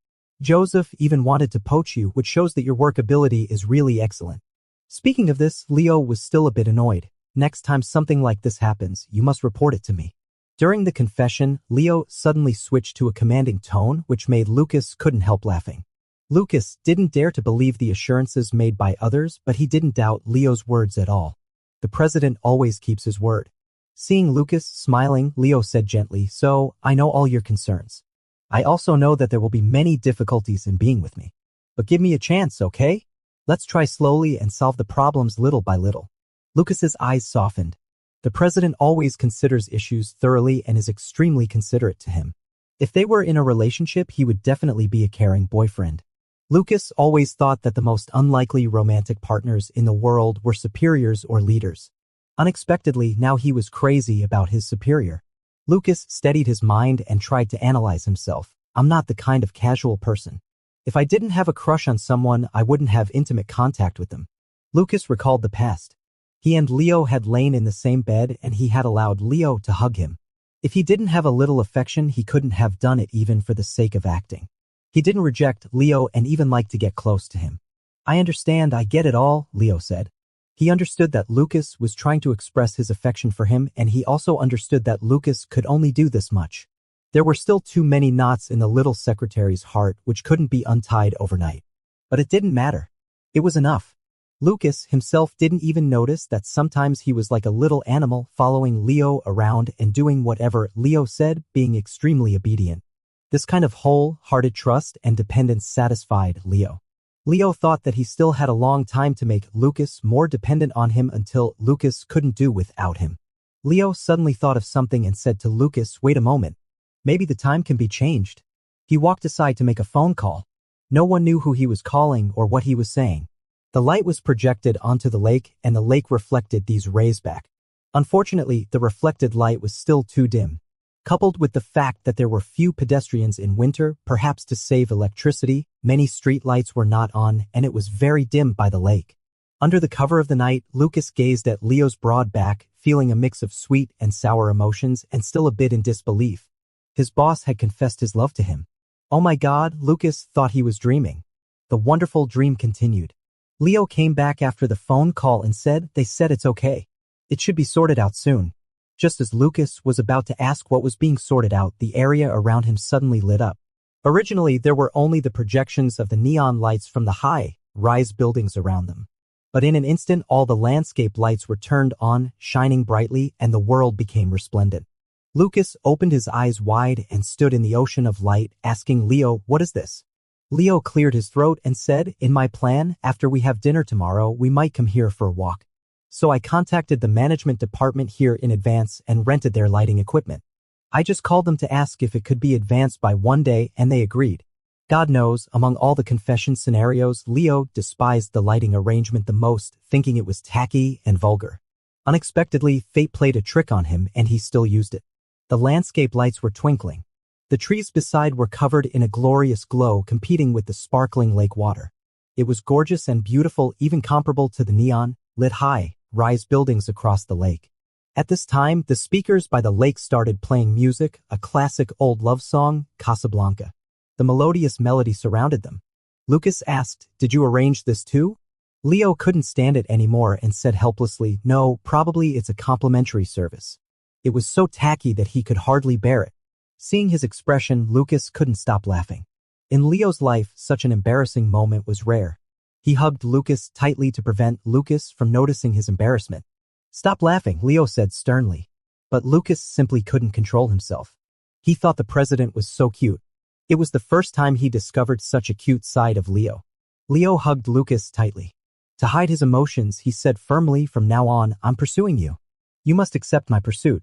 Joseph even wanted to poach you, which shows that your work ability is really excellent." Speaking of this, Leo was still a bit annoyed. "Next time something like this happens, you must report it to me." During the confession, Leo suddenly switched to a commanding tone, which made Lucas couldn't help laughing. Lucas didn't dare to believe the assurances made by others, but he didn't doubt Leo's words at all. The president always keeps his word. Seeing Lucas smiling, Leo said gently, "So, I know all your concerns. I also know that there will be many difficulties in being with me. But give me a chance, okay? Let's try slowly and solve the problems little by little." Lucas's eyes softened. The president always considers issues thoroughly and is extremely considerate to him. If they were in a relationship, he would definitely be a caring boyfriend. Lucas always thought that the most unlikely romantic partners in the world were superiors or leaders. Unexpectedly, now he was crazy about his superior. Lucas steadied his mind and tried to analyze himself. "I'm not the kind of casual person. If I didn't have a crush on someone, I wouldn't have intimate contact with them." Lucas recalled the past. He and Leo had lain in the same bed and he had allowed Leo to hug him. If he didn't have a little affection, he couldn't have done it even for the sake of acting. He didn't reject Leo and even liked to get close to him. "I understand, I get it all," Leo said. He understood that Lucas was trying to express his affection for him, and he also understood that Lucas could only do this much. There were still too many knots in the little secretary's heart which couldn't be untied overnight. But it didn't matter. It was enough. Lucas himself didn't even notice that sometimes he was like a little animal following Leo around and doing whatever Leo said, being extremely obedient. This kind of whole-hearted trust and dependence satisfied Leo. Leo thought that he still had a long time to make Lucas more dependent on him until Lucas couldn't do without him. Leo suddenly thought of something and said to Lucas, "Wait a moment. Maybe the time can be changed." He walked aside to make a phone call. No one knew who he was calling or what he was saying. The light was projected onto the lake and the lake reflected these rays back. Unfortunately, the reflected light was still too dim. Coupled with the fact that there were few pedestrians in winter, perhaps to save electricity, many street lights were not on and it was very dim by the lake. Under the cover of the night, Lucas gazed at Leo's broad back, feeling a mix of sweet and sour emotions and still a bit in disbelief. His boss had confessed his love to him. Oh my God, Lucas thought he was dreaming. The wonderful dream continued. Leo came back after the phone call and said, "They said it's okay. It should be sorted out soon." Just as Lucas was about to ask what was being sorted out, the area around him suddenly lit up. Originally, there were only the projections of the neon lights from the high-rise buildings around them. But in an instant, all the landscape lights were turned on, shining brightly, and the world became resplendent. Lucas opened his eyes wide and stood in the ocean of light, asking Leo, "What is this?" Leo cleared his throat and said, "In my plan, after we have dinner tomorrow, we might come here for a walk. So I contacted the management department here in advance and rented their lighting equipment. I just called them to ask if it could be advanced by 1 day and they agreed." God knows, among all the confession scenarios, Leo despised the lighting arrangement the most, thinking it was tacky and vulgar. Unexpectedly, fate played a trick on him and he still used it. The landscape lights were twinkling. The trees beside were covered in a glorious glow competing with the sparkling lake water. It was gorgeous and beautiful, even comparable to the neon-lit high-rise buildings across the lake. At this time, the speakers by the lake started playing music, a classic old love song, Casablanca. The melodious melody surrounded them. Lucas asked, "Did you arrange this too?" Leo couldn't stand it anymore and said helplessly, "No, probably it's a complimentary service." It was so tacky that he could hardly bear it. Seeing his expression, Lucas couldn't stop laughing. In Leo's life, such an embarrassing moment was rare. He hugged Lucas tightly to prevent Lucas from noticing his embarrassment. "Stop laughing," Leo said sternly. But Lucas simply couldn't control himself. He thought the president was so cute. It was the first time he discovered such a cute side of Leo. Leo hugged Lucas tightly. To hide his emotions, he said firmly, "From now on, I'm pursuing you. You must accept my pursuit.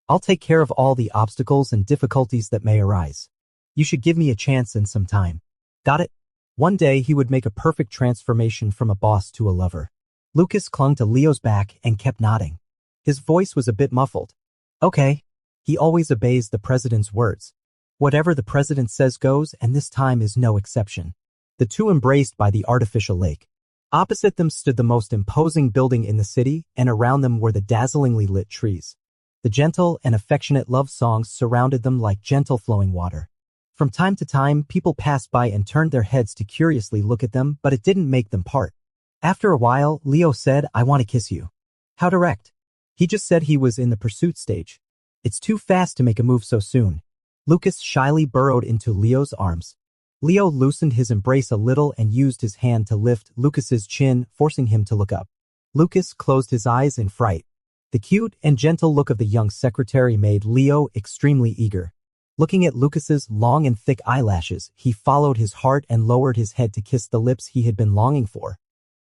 I'll take care of all the obstacles and difficulties that may arise. You should give me a chance and some time. Got it?" One day he would make a perfect transformation from a boss to a lover. Lucas clung to Leo's back and kept nodding. His voice was a bit muffled. "Okay." He always obeys the president's words. Whatever the president says goes, and this time is no exception. The two embraced by the artificial lake. Opposite them stood the most imposing building in the city, and around them were the dazzlingly lit trees. The gentle and affectionate love songs surrounded them like gentle flowing water. From time to time, people passed by and turned their heads to curiously look at them, but it didn't make them part. After a while, Leo said, "I want to kiss you." How direct. He just said he was in the pursuit stage. It's too fast to make a move so soon. Lucas shyly burrowed into Leo's arms. Leo loosened his embrace a little and used his hand to lift Lucas's chin, forcing him to look up. Lucas closed his eyes in fright. The cute and gentle look of the young secretary made Leo extremely eager. Looking at Lucas's long and thick eyelashes, he followed his heart and lowered his head to kiss the lips he had been longing for.